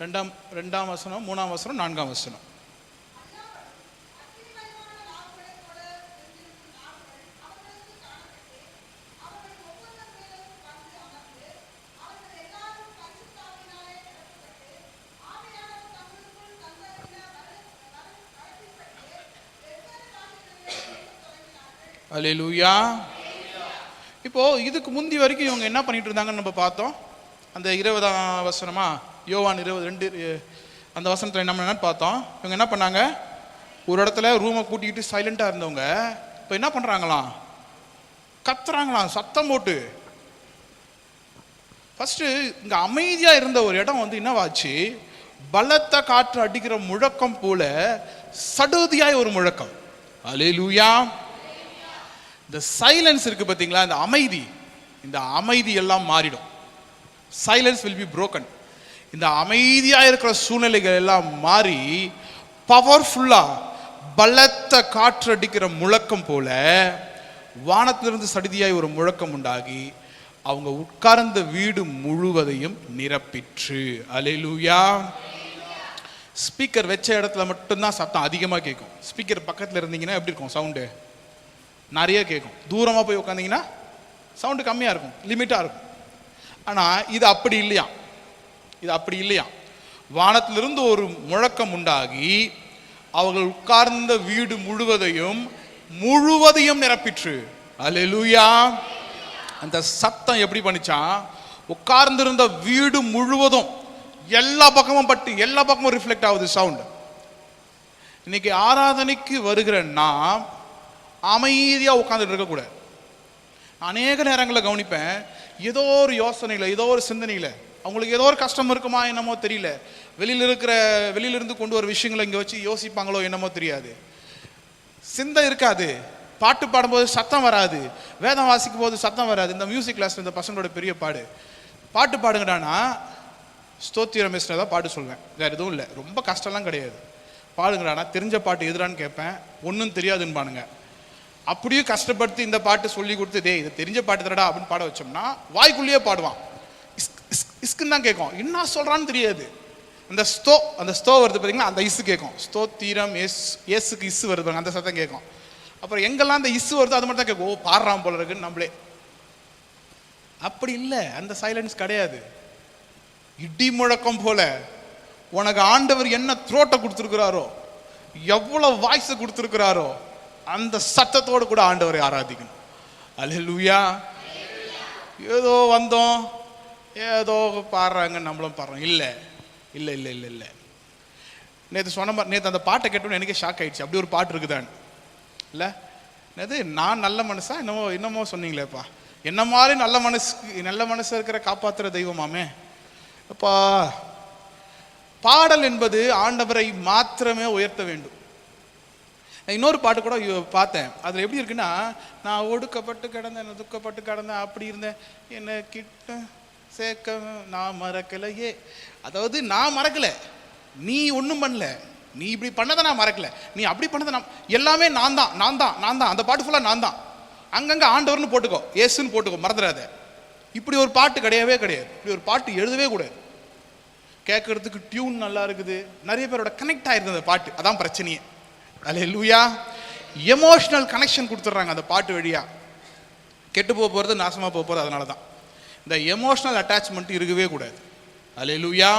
ரெண்டாம் வசனம், 3ஆம் வசனம், 4ஆம் வசனம். அல்லேலூயா. இப்போ இதுக்கு முந்தி வரைக்கும் இவங்க என்ன பண்ணிட்டு இருந்தாங்கன்னு நம்ம பார்த்தோம். அந்த 20ஆம் வசனமா, யோவான் 22 அந்த வசனத்தில் என்ன பார்த்தோம். இவங்க என்ன பண்ணாங்க? ஒரு இடத்துல ரூமை கூட்டிக்கிட்டு சைலண்டாக இருந்தவங்க இப்போ என்ன பண்ணுறாங்களாம்? கத்துறாங்களாம் சத்தம் போட்டு. ஃபர்ஸ்ட் இங்கே அமைதியாக இருந்த ஒரு இடம் வந்து என்னவாச்சு? பலத்த காற்று அடிக்கிற முழக்கம் போல சடுதியாய் ஒரு முழக்கம். அல்லேலூயா. இந்த சைலன்ஸ் இருக்கு பார்த்தீங்களா, இந்த அமைதி, இந்த அமைதி எல்லாம் மாறிடும். Silence will be broken. இந்த அமைதியா இருக்கிற சூழ்நிலைகள் எல்லாம் மாறி பவர்ஃபுல்லா பலத்த காற்று அடிக்கிற முழக்கம் போல வானத்திலிருந்து சடுதியாய் ஒரு முழக்கம் உண்டாகி அவங்க உட்கார்ந்த வீடு முழுவதையும் நிரப்பிற்று. அல்லேலூயா. ஸ்பீக்கர் வச்ச இடத்துல மட்டும்தான் சத்தம் அதிகமாக கேட்கும். ஸ்பீக்கர் பக்கத்தில் இருந்தீங்கன்னா எப்படி இருக்கும்? சவுண்டு நிறைய கேட்கும். தூரமாக போய் உட்காந்திங்கன்னா சவுண்டு கம்மியாக இருக்கும், லிமிட்டாக இருக்கும். ஆனால் இது அப்படி இல்லையா, இது அப்படி இல்லையா. வானத்திலிருந்து ஒரு முழக்கம் உண்டாகி அவர்கள் உட்கார்ந்த வீடு முழுவதையும் நிரப்பிற்று. அல்லேலூயா. அந்த சத்தம் எப்படி பண்ணிச்சான்? உட்கார்ந்திருந்த வீடு முழுவதும் எல்லா பக்கமும் பட்டு எல்லா பக்கமும் ரிஃப்ளெக்ட் ஆகுது சவுண்ட். இன்னைக்கு ஆராதனைக்கு வருகிற நாம் அமைதியா உட்காந்துட்டு இருக்கக்கூடாது. அநேக நேரங்களில் கவனிப்பேன், ஏதோ ஒரு யோசனையில், ஏதோ ஒரு சிந்தனையில், அவங்களுக்கு ஏதோ ஒரு கஷ்டம் இருக்குமா என்னமோ தெரியல, வெளியிலிருந்து கொண்டு வர விஷயங்களை இங்கே வச்சு யோசிப்பாங்களோ என்னமோ தெரியாது, சிந்தை இருக்காது. பாட்டு பாடும்போது சத்தம் வராது, வேதம் வாசிக்கும் போது சத்தம் வராது. இந்த மியூசிக் கிளாஸ் இந்த பசங்களோட பெரிய பாட்டு பாடுங்கடானா ஸ்தோத்திரம் மிஸ்டர் தான் பாட்டு சொல்வேன், வேறு எதுவும் இல்லை, ரொம்ப கஷ்டம்லாம் கிடையாது. பாடுங்கடானா தெரிஞ்ச பாட்டு எதுடான்னு கேட்பேன், ஒன்றும் தெரியாதுன்னு பாருங்க. அப்படியும் கஷ்டப்படுத்தி இந்த பாட்டு சொல்லி கொடுத்து, டே இது தெரிஞ்ச பாட்டு தரடா அப்படின்னு பாட வச்சோம்னா வாய்க்குள்ளேயே பாடுவான், இஸ்குன்னு தான் கேட்கும், என்ன சொல்கிறான்னு தெரியாது. அந்த ஸ்தோ வருது பார்த்தீங்கன்னா, அந்த இசு கேட்கும். ஸ்தோத்திரம் ஏசுக்கு இசு வருது, அந்த சத்தம் கேட்கும். அப்புறம் எங்கெல்லாம் அந்த இசு வருதோ அது மட்டும் தான் கேட்கும், ஓ பாடுறான் போல இருக்குன்னு நம்மளே. அப்படி இல்லை, அந்த சைலன்ஸ் கிடையாது. இடி முழக்கம் போல உனக்கு ஆண்டவர் என்ன த்ரோட்டை கொடுத்துருக்கிறாரோ, எவ்வளவு வாய்ஸை கொடுத்துருக்கிறாரோ, அந்த சத்தத்தோடு கூட ஆண்டவரை ஆராதிக்கணும். அல்லேலூயா. ஏதோ வந்தோம் ஏதோ பாடுறாங்க நம்மளும் பாடுறோம், இல்லை இல்லை இல்லை இல்லை இல்லை. நேற்று சொன்ன மாதிரி, நேற்று அந்த பாட்டை கேட்டோன்னு எனக்கே ஷாக் ஆயிடுச்சு, அப்படி ஒரு பாட்டு இருக்குதான்னு. இல்லை நேற்று நான் நல்ல மனசா என்னமோ சொன்னீங்களேப்பா, என்ன மாதிரி நல்ல மனசு இருக்கிற காப்பாற்றுற தெய்வமாமே அப்பா. பாடல் என்பது ஆண்டவரை மாத்திரமே உயர்த்த வேண்டும். இன்னொரு பாட்டு கூட பார்த்தேன், அதில் எப்படி இருக்குன்னா, நான் ஒடுக்கப்பட்டு கிடந்தேன், துக்கப்பட்டு கிடந்தேன், அப்படி இருந்தேன், என்ன கிட்ட சேர்க்க நான் மறக்கலையே. அதாவது நான் மறக்கலை, நீ ஒன்றும் பண்ணல, நீ இப்படி பண்ணதை நான் மறக்கல, நீ அப்படி பண்ணதை நான் எல்லாமே நான் தான். அந்த பாட்டு ஃபுல்லாக நான் தான். அங்கங்கே ஆண்டவர்னு போட்டுக்கோ, ஏசுன்னு போட்டுக்கோ, மறந்துடாத. இப்படி ஒரு பாட்டு கிடையவே கிடையாது, இப்படி ஒரு பாட்டு எழுதவே கூடாது. கேட்கறதுக்கு டியூன் நல்லா இருக்குது, நிறைய பேரோட கனெக்ட் ஆயிருந்தது அந்த பாட்டு, அதான் பிரச்சனையே. அல்லேலூயா. எமோஷனல் கனெக்ஷன் கொடுத்துட்றாங்க அந்த பாட்டு வழியா. கெட்டு போகிறது, நாசமாக போகிறது. அதனால தான் இந்த எமோஷனல் அட்டாச்மெண்ட் இருக்கவே கூடாது. அல்லேலூயா.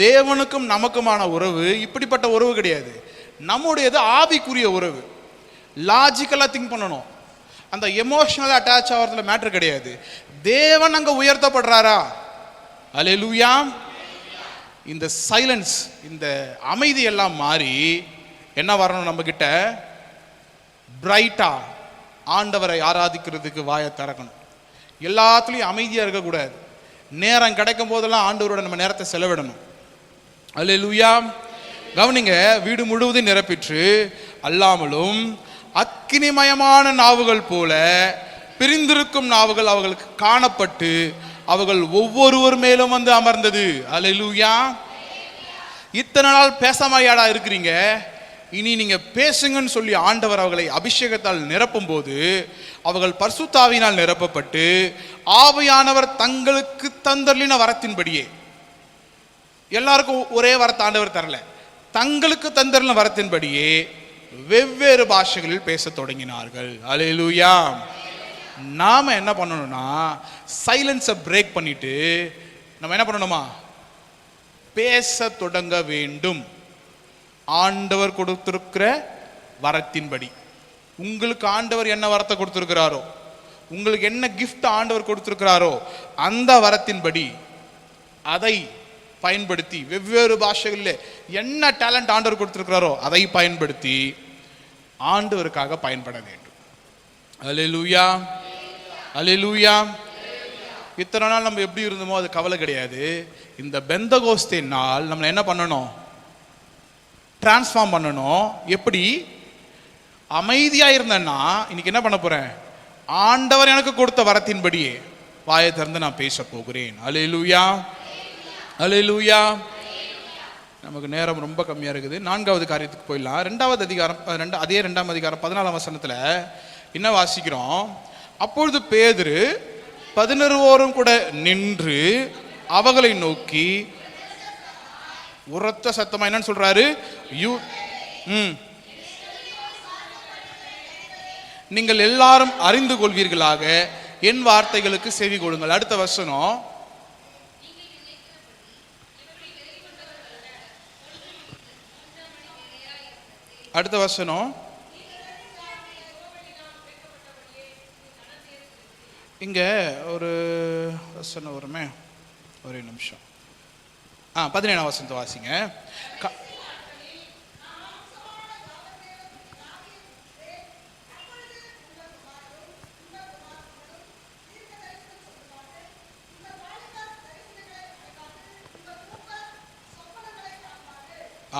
தேவனுக்கும் நமக்குமான உறவு இப்படிப்பட்ட உறவு கிடையாது. நம்முடையது ஆவிக்குரிய உறவு. லாஜிக்கலாக திங்க் பண்ணணும். அந்த எமோஷனலாக அட்டாச் ஆகிறதுல மேட்டர் கிடையாது. தேவன் அங்கே உயர்த்தப்படுறாரா? அல்லேலூயா. இந்த சைலன்ஸ், இந்த அமைதி எல்லாம் மாறி என்ன வரணும் நம்ம கிட்ட? பிரைட்டா ஆண்டவரை ஆராதிக்கிறதுக்கு வாயை திறக்கணும். எல்லாத்துலேயும் அமைதியாக இருக்கக்கூடாது. நேரம் கிடைக்கும் போதெல்லாம் ஆண்டவரோட நம்ம நேரத்தை செலவிடணும். அல்லேலூயா. கவனிங்க, வீடு முழுவதும் நிரப்பிற்று அல்லாமலும் அக்கினிமயமான நாவுகள் போல பிரிந்திருக்கும் நாவுகள் அவர்களுக்கு காணப்பட்டு அவர்கள் ஒவ்வொருவர் மேலும் வந்து அமர்ந்தது. அல்லேலூயா. இத்தனை நாள் பேசாமையாடா இருக்கிறீங்க, இனி நீங்க பேசுங்கன்னு சொல்லி ஆண்டவர் அவர்களை அபிஷேகத்தால் நிரப்பும் போது அவர்கள் பரிசுத்தாவினால் நிரப்பப்பட்டு ஆவியானவர் தங்களுக்கு தந்தர்லின வரத்தின்படியே, எல்லாருக்கும் ஒரே வரத்தை ஆண்டவர் தரல, தங்களுக்கு தந்தர்லின வரத்தின்படியே வெவ்வேறு பாஷைகளில் பேச தொடங்கினார்கள். அல்லேலூயா. நாம என்ன பண்ணணும்னா சைலன்ஸை பிரேக் பண்ணிட்டு நம்ம என்ன பண்ணணுமா? பேச தொடங்க வேண்டும். ஆண்டவர் கொடுத்திருக்கிற வரத்தின்படி. உங்களுக்கு ஆண்டவர் என்ன வரத்தை கொடுத்திருக்கிறாரோ, உங்களுக்கு என்ன கிஃப்ட் ஆண்டவர் கொடுத்திருக்கிறாரோ அந்த வரத்தின்படி அதை பயன்படுத்தி, வெவ்வேறு பாஷைகளில் என்ன டேலண்ட் ஆண்டவர் கொடுத்திருக்கிறாரோ அதை பயன்படுத்தி ஆண்டவருக்காக பயன்பட வேண்டும். அல்லேலூயா. அல்லேலூயா. இத்தனை நாள் நம்ம எப்படி இருந்தோமோ அது கவலை கிடையாது. இந்த பெந்தகோஸ்தே நாள் நம்மளை என்ன பண்ணணும்? டிரான்ஸ்ஃபார்ம் பண்ணணும். எப்படி? அமைதியாக இருந்தேன்னா இன்னைக்கு என்ன பண்ண போறேன்? ஆண்டவர் எனக்கு கொடுத்த வரத்தின்படியே வாயை திறந்து நான் பேச போகிறேன். அல்லேலூயா. அல்லேலூயா. நமக்கு நேரம் ரொம்ப கம்மியாக இருக்குது. 4வது காரியத்துக்கு போயிடலாம். 2வது அதிகாரம், அதே 2ஆம் அதிகாரம் 14ஆம் வசனத்தில் என்ன வாசிக்கிறோம்? அப்பொழுது பேதுரு 11 கூட நின்று அவர்களை நோக்கி உரத்த சத்தமா என்னன்னு சொல்றாரு? நீங்கள் எல்லாரும் அறிந்து கொள்வீர்களாக என் வார்த்தைகளுக்கு செவி கொடுங்கள். அடுத்த வசனம், அடுத்த வசனம் இங்க ஒரு வசனம் வருமே, ஒரே நிமிஷம். 17ஆம் வசனத்தை வாசிங்க.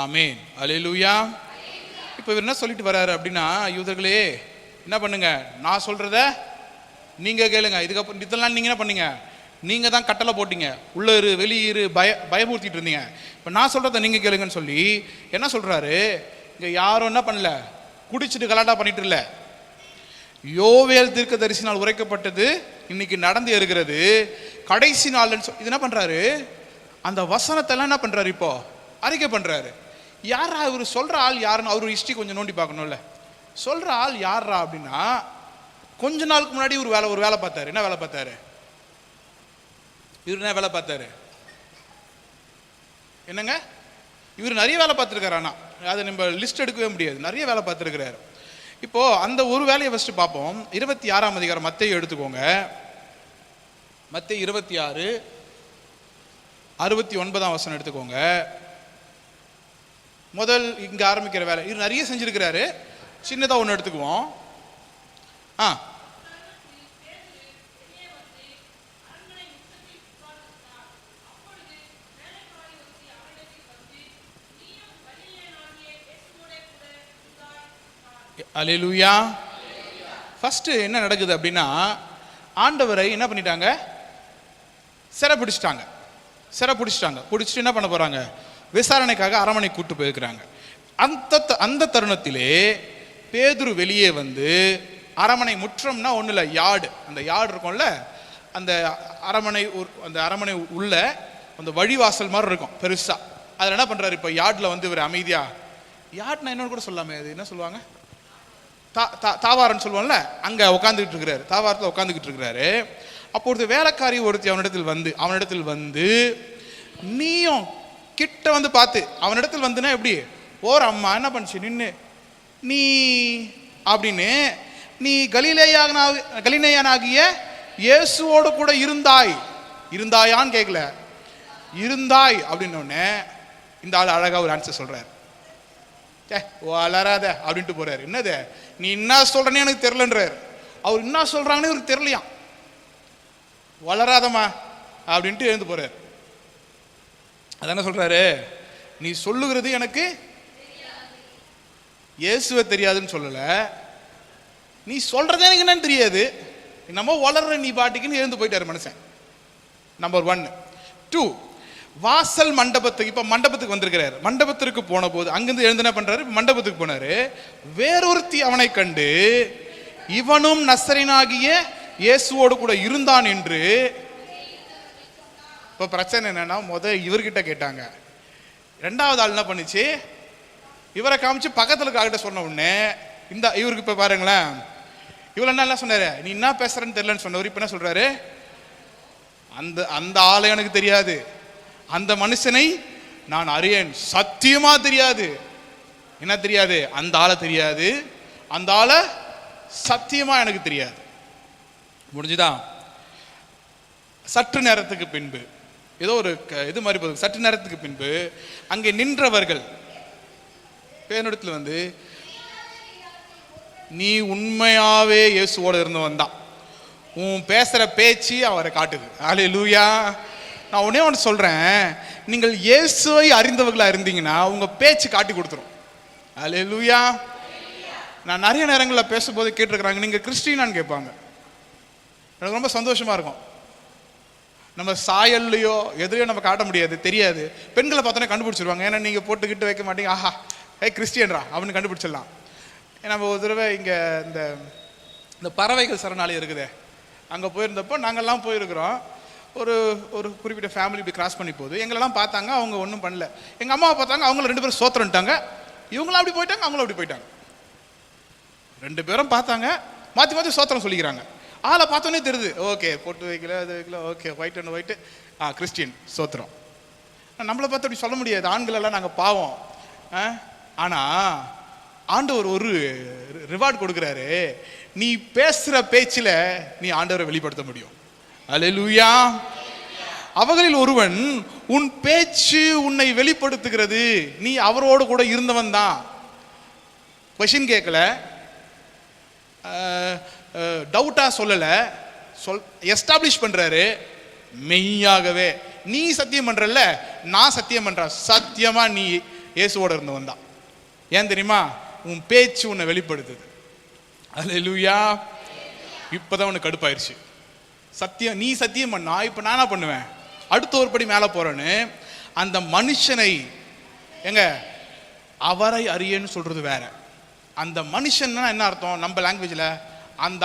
ஆமென், அல்லேலூயா. இப்போ இவர் என்ன சொல்லிட்டு வர்றாரு அப்படின்னா, யூதர்களே என்ன பண்ணுங்க, நான் சொல்றத நீங்க கேளுங்க. இதுக்கப்புறம் இதெல்லாம் நீங்க என்ன பண்ணீங்க, நீங்க தான் கட்டளை போட்டீங்க, உள்ள இரு வெளியிரு பயமுறுத்திட்டு இருந்தீங்க. இப்போ நான் சொல்றத நீங்க கேளுங்கன்னு சொல்லி என்ன சொல்றாரு, இங்க யாரும் என்ன பண்ணல, குடிச்சிட்டு கலாட்டா பண்ணிட்டு இல்ல. யோவேல் தீர்க்கதரிசினால் உரைக்கப்பட்டது இன்னைக்கு நடந்து இருக்கிறது கடைசி நாள். இது என்ன பண்றாரு, அந்த வசனத்தை எல்லாம் என்ன பண்றாரு, இப்போ அறிக்கை பண்றாரு. யாரா இவர் சொல்ற ஆள் யாருன்னு அவரு ஹிஸ்டரி கொஞ்சம் நோண்டி பார்க்கணும்ல. சொல்ற ஆள் யாரா அப்படின்னா, கொஞ்ச நாளுக்கு முன்னாடி ஒரு வேலை பார்த்தாரு. என்ன வேலை பார்த்தாரு இவர், என்ன வேலை பார்த்தாரு, என்னங்க, இவர் நிறைய வேலை பார்த்துருக்காரு. ஆனா அதை நம்ம லிஸ்ட் எடுக்கவே முடியாது, நிறைய வேலை பார்த்துருக்கிறாரு. இப்போ அந்த ஒரு வேலையை ஃபர்ஸ்ட் பார்ப்போம். 26ஆம் அதிகாரம் மத்தேயு எடுத்துக்கோங்க. மத்தேயு 26 69ஆம் வசனம் எடுத்துக்கோங்க. முதல் இங்க ஆரம்பிக்கிற வேலை இவர் நிறைய செஞ்சிருக்கிறாரு. சின்னதா ஒன்று எடுத்துக்குவோம். அல்லேலூயா. ஃபர்ஸ்ட் என்ன நடக்குது அப்படின்னா, ஆண்டவரை என்ன பண்ணிட்டாங்க, சிறை பிடிச்சிட்டாங்க. பிடிச்சிட்டு என்ன பண்ண போறாங்க, விசாரணைக்காக அரமனை கூட்டு போயிருக்கிறாங்க. அந்த தருணத்திலே பேதுரு வெளியே வந்து, அரமனை முற்றம்னா ஒன்றும் இல்லை, யார்டு, அந்த யார்டு இருக்கும்ல, அந்த அரமனை உள்ள அந்த வழிவாசல் மாதிரி இருக்கும் பெருசா. அதில் என்ன பண்றாரு, இப்போ யார்டில் வந்து இவர் அமைதியா, யார்ட்னா என்னன்னு கூட சொல்லாமே, அது என்ன சொல்லுவாங்க, தாவாரன்னு சொல்லுவோம்ல, அங்க உட்காந்துக்கிட்டு இருக்கிறாரு, தாவாரத்தில் உட்காந்துக்கிட்டு இருக்கிறாரு. அப்பொழுது வேலைக்காரி ஒருத்தி அவனிடத்தில் வந்து நீயும் கிட்ட வந்து பார்த்து, அவனிடத்தில் வந்துன்னா எப்படி, ஓர் அம்மா என்ன பண்ணுச்சு நின்று, நீ அப்படின்னு, நீ கலிலேயனாகிய இயேசுவோடு கூட இருந்தாயான்னு கேட்கல, இருந்தாய் அப்படின்னோடனே இந்த ஆள் அழகா ஒரு ஆன்சர் சொல்றாரு. வளராத அப்படின்ட்டு போறாரு. என்னது, நீ என்ன சொல்றேன்னு எனக்கு தெரியலன்றாரு. அவர் என்ன சொல்றாங்கன்னு இவருக்கு தெரியலையாம். வளராதமா அப்படின்ட்டு எழுந்து போறாரு. அதான சொல்றாரு, நீ சொல்லுகிறது எனக்கு இயேசுவை தெரியாதுன்னு சொல்லல, நீ சொல்றதே எனக்கு என்னன்னு தெரியாது, நம்ம வளர்ற நீ பாட்டிக்குன்னு எழுந்து போயிட்டாரு மனுஷன். நம்பர் 1. 2, வாசல் மண்டபத்துக்கு, இப்ப மண்டபத்துக்கு வந்திருக்கிறார். மண்டபத்திற்கு போன போது அங்கிருந்து எழுந்து என்ன பண்றாரு, மண்டபத்துக்கு போனாரு. வேறொருத்தி அவனை கண்டு இவனும் நசரேயனாகிய இயேசுவோடு கூட இருந்தான் என்று. இப்ப பிரச்சனை என்னன்னா, இவர்கிட்ட கேட்டாங்க. ரெண்டாவது ஆள் என்ன பண்ணுச்சு, இவரை காமிச்சு பக்கத்துல காக்கிட்ட சொன்ன உடனே இந்த இவருக்கு இப்ப பாருங்களேன், இவரு என்ன சொன்னாரு, நீ என்ன பேசுறன்னு தெரியலன்னு சொன்னவர் இப்ப என்ன சொல்றாரு, அந்த ஆளை எனக்கு தெரியாது, அந்த மனுஷனை நான் அறியேன், சத்தியமா தெரியாது. என்ன தெரியாது, அந்த ஆளை தெரியாது, அந்த ஆளை சத்தியமா எனக்கு தெரியாது. முடிஞ்சுதான். சற்று நேரத்துக்கு பின்பு, ஏதோ ஒரு இது மாதிரி போகுது, சற்று நேரத்துக்கு பின்பு அங்கே நின்றவர்கள் பேரிடத்துல வந்து, நீ உண்மையாவே இயேசுவோட இருந்தவன் தான், உன் பேசுற பேச்சு அவரை காட்டுது. அல்லேலூயா. நான் ஒன்னே ஒன்று சொல்றேன், நீங்கள் இயேசுவை அறிந்தவர்களா இருந்தீங்கன்னா உங்க பேச்சு காட்டி கொடுத்துரும். அல்லேலூயா. நான் நிறைய நேரங்களில் பேசும்போது கேட்டிருக்கிறாங்க, நீங்க கிறிஸ்டினான்னு கேட்பாங்க. எனக்கு ரொம்ப சந்தோஷமா இருக்கும். நம்ம சாயல்லையோ எதுலையோ நம்ம காட்ட முடியாது, தெரியாது. பெண்களை பார்த்தோன்னே கண்டுபிடிச்சிருவாங்க, ஏன்னா நீங்க போட்டுக்கிட்டு வைக்க மாட்டீங்க, ஆஹா கிறிஸ்டியன்ரா அப்படின்னு கண்டுபிடிச்சிடலாம். நம்ம ஒரு தடவை இங்கே இந்த பறவைகள் சரணாலயம் இருக்குதே, அங்கே போயிருந்தப்போ நாங்கள்லாம் போயிருக்கிறோம். ஒரு குறிப்பிட்ட ஃபேமிலி இப்படி கிராஸ் பண்ணி போகுது. எங்களெல்லாம் பார்த்தாங்க, அவங்க ஒன்றும் பண்ணல. எங்கள் அம்மாவை பார்த்தாங்க, அவங்கள 2 பேரும் சோத்திரன்ட்டாங்க. இவங்களும் அப்படி போயிட்டாங்க, அவங்களும் அப்படி போயிட்டாங்க. 2 பேரும் பார்த்தாங்க, மாற்றி மாற்றி சோத்திரம் சொல்லிக்கிறாங்க. ஆளை பார்த்தோன்னே தெரியுது, ஓகே பொட்டு வைக்கல, அது வைக்கல, okay white and white, Christian சோத்திரம். நம்மளை பார்த்து அப்படி சொல்ல முடியாது, ஆண்கள் எல்லாம் நாங்கள் பாவம். ஆனால் ஆண்டவர் ஒரு ரிவார்டு கொடுக்குறாரு, நீ பேசுகிற பேச்சில் நீ ஆண்டவரை வெளிப்படுத்த முடியும். அல்லேலூயா. அவர்களில் ஒருவன் உன் பேச்சு உன்னை வெளிப்படுத்துகிறது, நீ அவரோடு கூட இருந்தவன் தான். கொஸ்டின் கேட்கல, டவுட்டா சொல்லல, எஸ்டாப்ளிஷ் பண்றாரு. மெய்யாகவே நீ சத்தியம் பண்றல்ல, நான் சத்தியம் பண்றேன், சத்தியமா நீ இயேசுவோட இருந்தவன் தான். ஏன் தெரியுமா? உன் பேச்சு உன்னை வெளிப்படுத்துது. அல்லேலூயா. இப்பதான் உனக்கு கடுப்பாயிருச்சு. சத்தியம், நீ சத்தியம் பண்ணா, இப்ப நானா பண்ணுவேன், அடுத்த ஒரு படி மேல போறேன்னு அந்த மனுஷனை எங்க அவரை அறியன்னு சொல்றது வேற. அந்த மனுஷன்னா என்ன அர்த்தம் நம்ம லாங்குவேஜ்ல? அந்த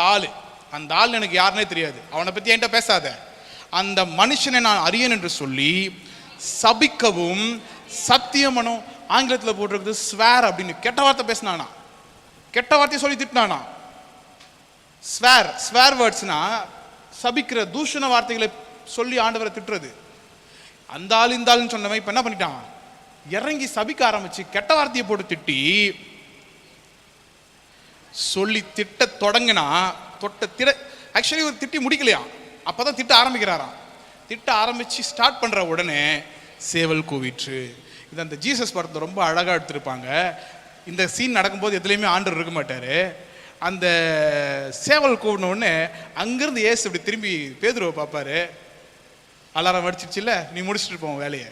ஆள் எனக்கு யாருன்னே தெரியாது, அவனை பத்தி என்கிட்ட பேசாத, அந்த மனுஷனை நான் அறியன் என்று சொல்லி சபிக்கவும் சத்தியமனும், ஆங்கிலத்தில் போட்டிருக்குது ஸ்வேர் அப்படின்னு, கெட்ட வார்த்தை பேசினானா, கெட்ட வார்த்தையை சொல்லி திட்டினானா. ஸ்வேர் வேர்ட்ஸ்னா சபிக்கிற தூஷண வார்த்தைகளை சொல்லி ஆண்டவரை திட்டுறது. அந்த ஆள் இந்த ஆளுன்னு சொன்னவன் இப்ப என்ன பண்ணிட்டான்? இறங்கி சபிக்க ஆரம்பிச்சு கெட்ட வார்த்தையை போட்டு திட்டி சொல்லி திட்ட தொடங்கினா ஆக்சுவலி ஒரு திட்டி முடிக்கலையா, அப்பதான் திட்ட ஆரம்பிக்கிறாராம். திட்ட ஆரம்பிச்சு ஸ்டார்ட் பண்ற உடனே சேவல் கூவிற்று. இது அந்த ஜீசஸ் படத்தை ரொம்ப அழகா எடுத்திருப்பாங்க. இந்த சீன் நடக்கும்போது எதுலையுமே ஆண்டவர் இருக்க மாட்டாரு. அந்த சேவல் கூவின உடனே அங்கிருந்து ஏசு இப்படி திரும்பி பேதுருவை பார்ப்பாரு. அலாரம் அடிச்சிருச்சுல்ல, நீ முடிச்சுட்டு போவோம் வேலையை.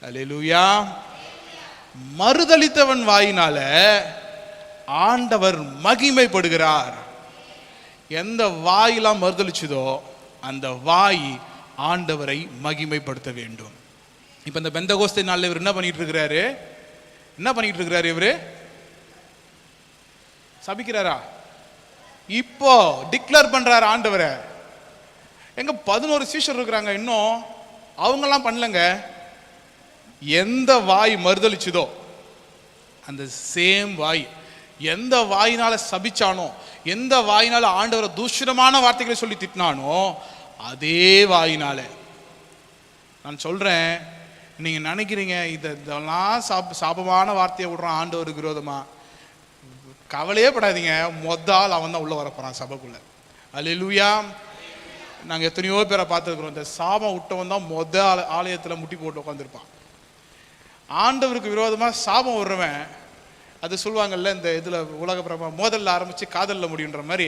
அல்லேலூயா. மறுதலித்தவன் வாயினால ஆண்டவர் மகிமைப்படுகிறார். எந்த வாயெல்லாம் மறுதலிச்சதோ அந்த வாய் ஆண்டவரை மகிமைப்படுத்த வேண்டும். இப்ப இந்த பெந்தகோஸ்தே நாள்ல இவர் என்ன பண்ணிட்டு இருக்கிறாரு? இவரு சபிக்கிறாரா? இப்போ டிக்ளேர் பண்றாரு ஆண்டவரை. எங்க 11 சீஷர் இருக்கிறாங்க, இன்னும் அவங்கெல்லாம் பண்ணலங்க. எந்த வாய் மறுதலிச்சதோ அந்த சேம் வாய், எந்த வாயினால சபிச்சானோ, எந்த வாயினால ஆண்டவரை தூஷணமான வார்த்தைகளை சொல்லி திட்டினானோ அதே வாயினால. நான் சொல்றேன், நீங்க நினைக்கிறீங்க இதெல்லாம் சாபமான வார்த்தையை விடுறான் ஆண்டவருக்கு விரோதமா, கவலையே படாதீங்க, மொத்தால் அவன் தான் உள்ள வரப்போறான் சபைக்குள்ள. அல்லேலூயா. நாங்க எத்தனையோ பேரை பார்த்துருக்கிறோம், இந்த சாபம் விட்டவன் தான் ஆலயத்துல முட்டி போட்டு உட்காந்துருப்பான். ஆண்டவருக்கு விரோதமா சாபம் விடுறவன், அது சொல்லுவாங்கல்ல இந்த இதுல உலக பிரபா மோதல்ல ஆரம்பிச்சு காதல்ல முடியுன்ற மாதிரி,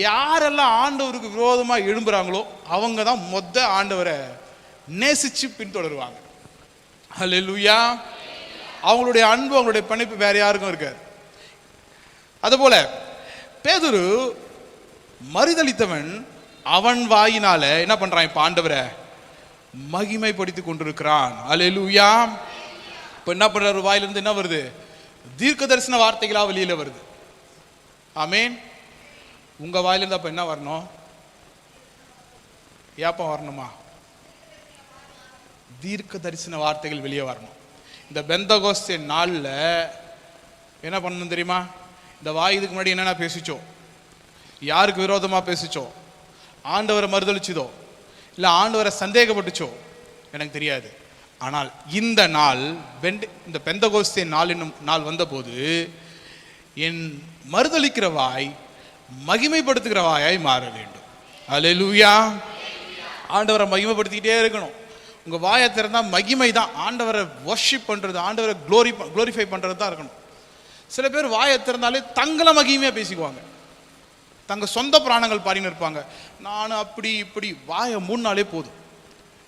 யாரெல்லாம் ஆண்டவருக்கு விரோதமா எழும்புறாங்களோ அவங்க தான் ஆண்டவரை நேசிச்சு பின்தொடருவாங்க. அல்லேலூயா. அவங்களுடைய அன்பு, அவங்களுடைய பணிப்பு வேற யாருக்கும் இருக்காது. அதுபோல பேதுரு மறுதலித்தவன் அவன் வாயினால என்ன பண்றான்? இப்ப ஆண்டவரை மகிமைப்படுத்தி கொண்டிருக்கிறான். அல்லேலூயா. இப்ப என்ன பண்றாரு? வாயிலிருந்து என்ன வருது? தீர்க்க தரிசன வார்த்தைகளா வெளியில வருது. ஆமேன். உங்க வாயிலிருந்து அப்ப என்ன வரணும்? ஏப்பம் வரணுமா? தீர்க்க தரிசன வார்த்தைகள் வெளியே வரணும். இந்த பெந்தகோஸ்தே நாள்ல என்ன பண்ணணும் தெரியுமா? இந்த வாய் இதுக்கு முன்னாடி என்னென்ன பேசிச்சோ, யாருக்கு விரோதமா பேசிச்சோ, ஆண்டவரை மறுதலிச்சதோ இல்லை ஆண்டவரை சந்தேகப்பட்டுச்சோ எனக்கு தெரியாது. ஆனால் இந்த நாள், இந்த பெந்தகோஸ்தே நாள் என்னும் நாள் வந்தபோது என் மறுதலிக்கிற வாய் மகிமைப்படுத்துகிற வாயாய் மாற வேண்டும். அல்லேலூயா. ஆண்டவரை மகிமைப்படுத்திக்கிட்டே இருக்கணும். உங்க வாயை திறந்தா மகிமை தான், ஆண்டவரை வர்ஷிப் பண்றது, ஆண்டவரை குளோரிஃபை பண்றது தான் இருக்கணும். சில பேர் வாயை திறந்தாலே தங்களை மகிமையா பேசிக்குவாங்க, தங்க சொந்த பிராணங்கள் பாடின்னு இருப்பாங்க. நான் அப்படி இப்படி. வாயை மூணாலே போதும்.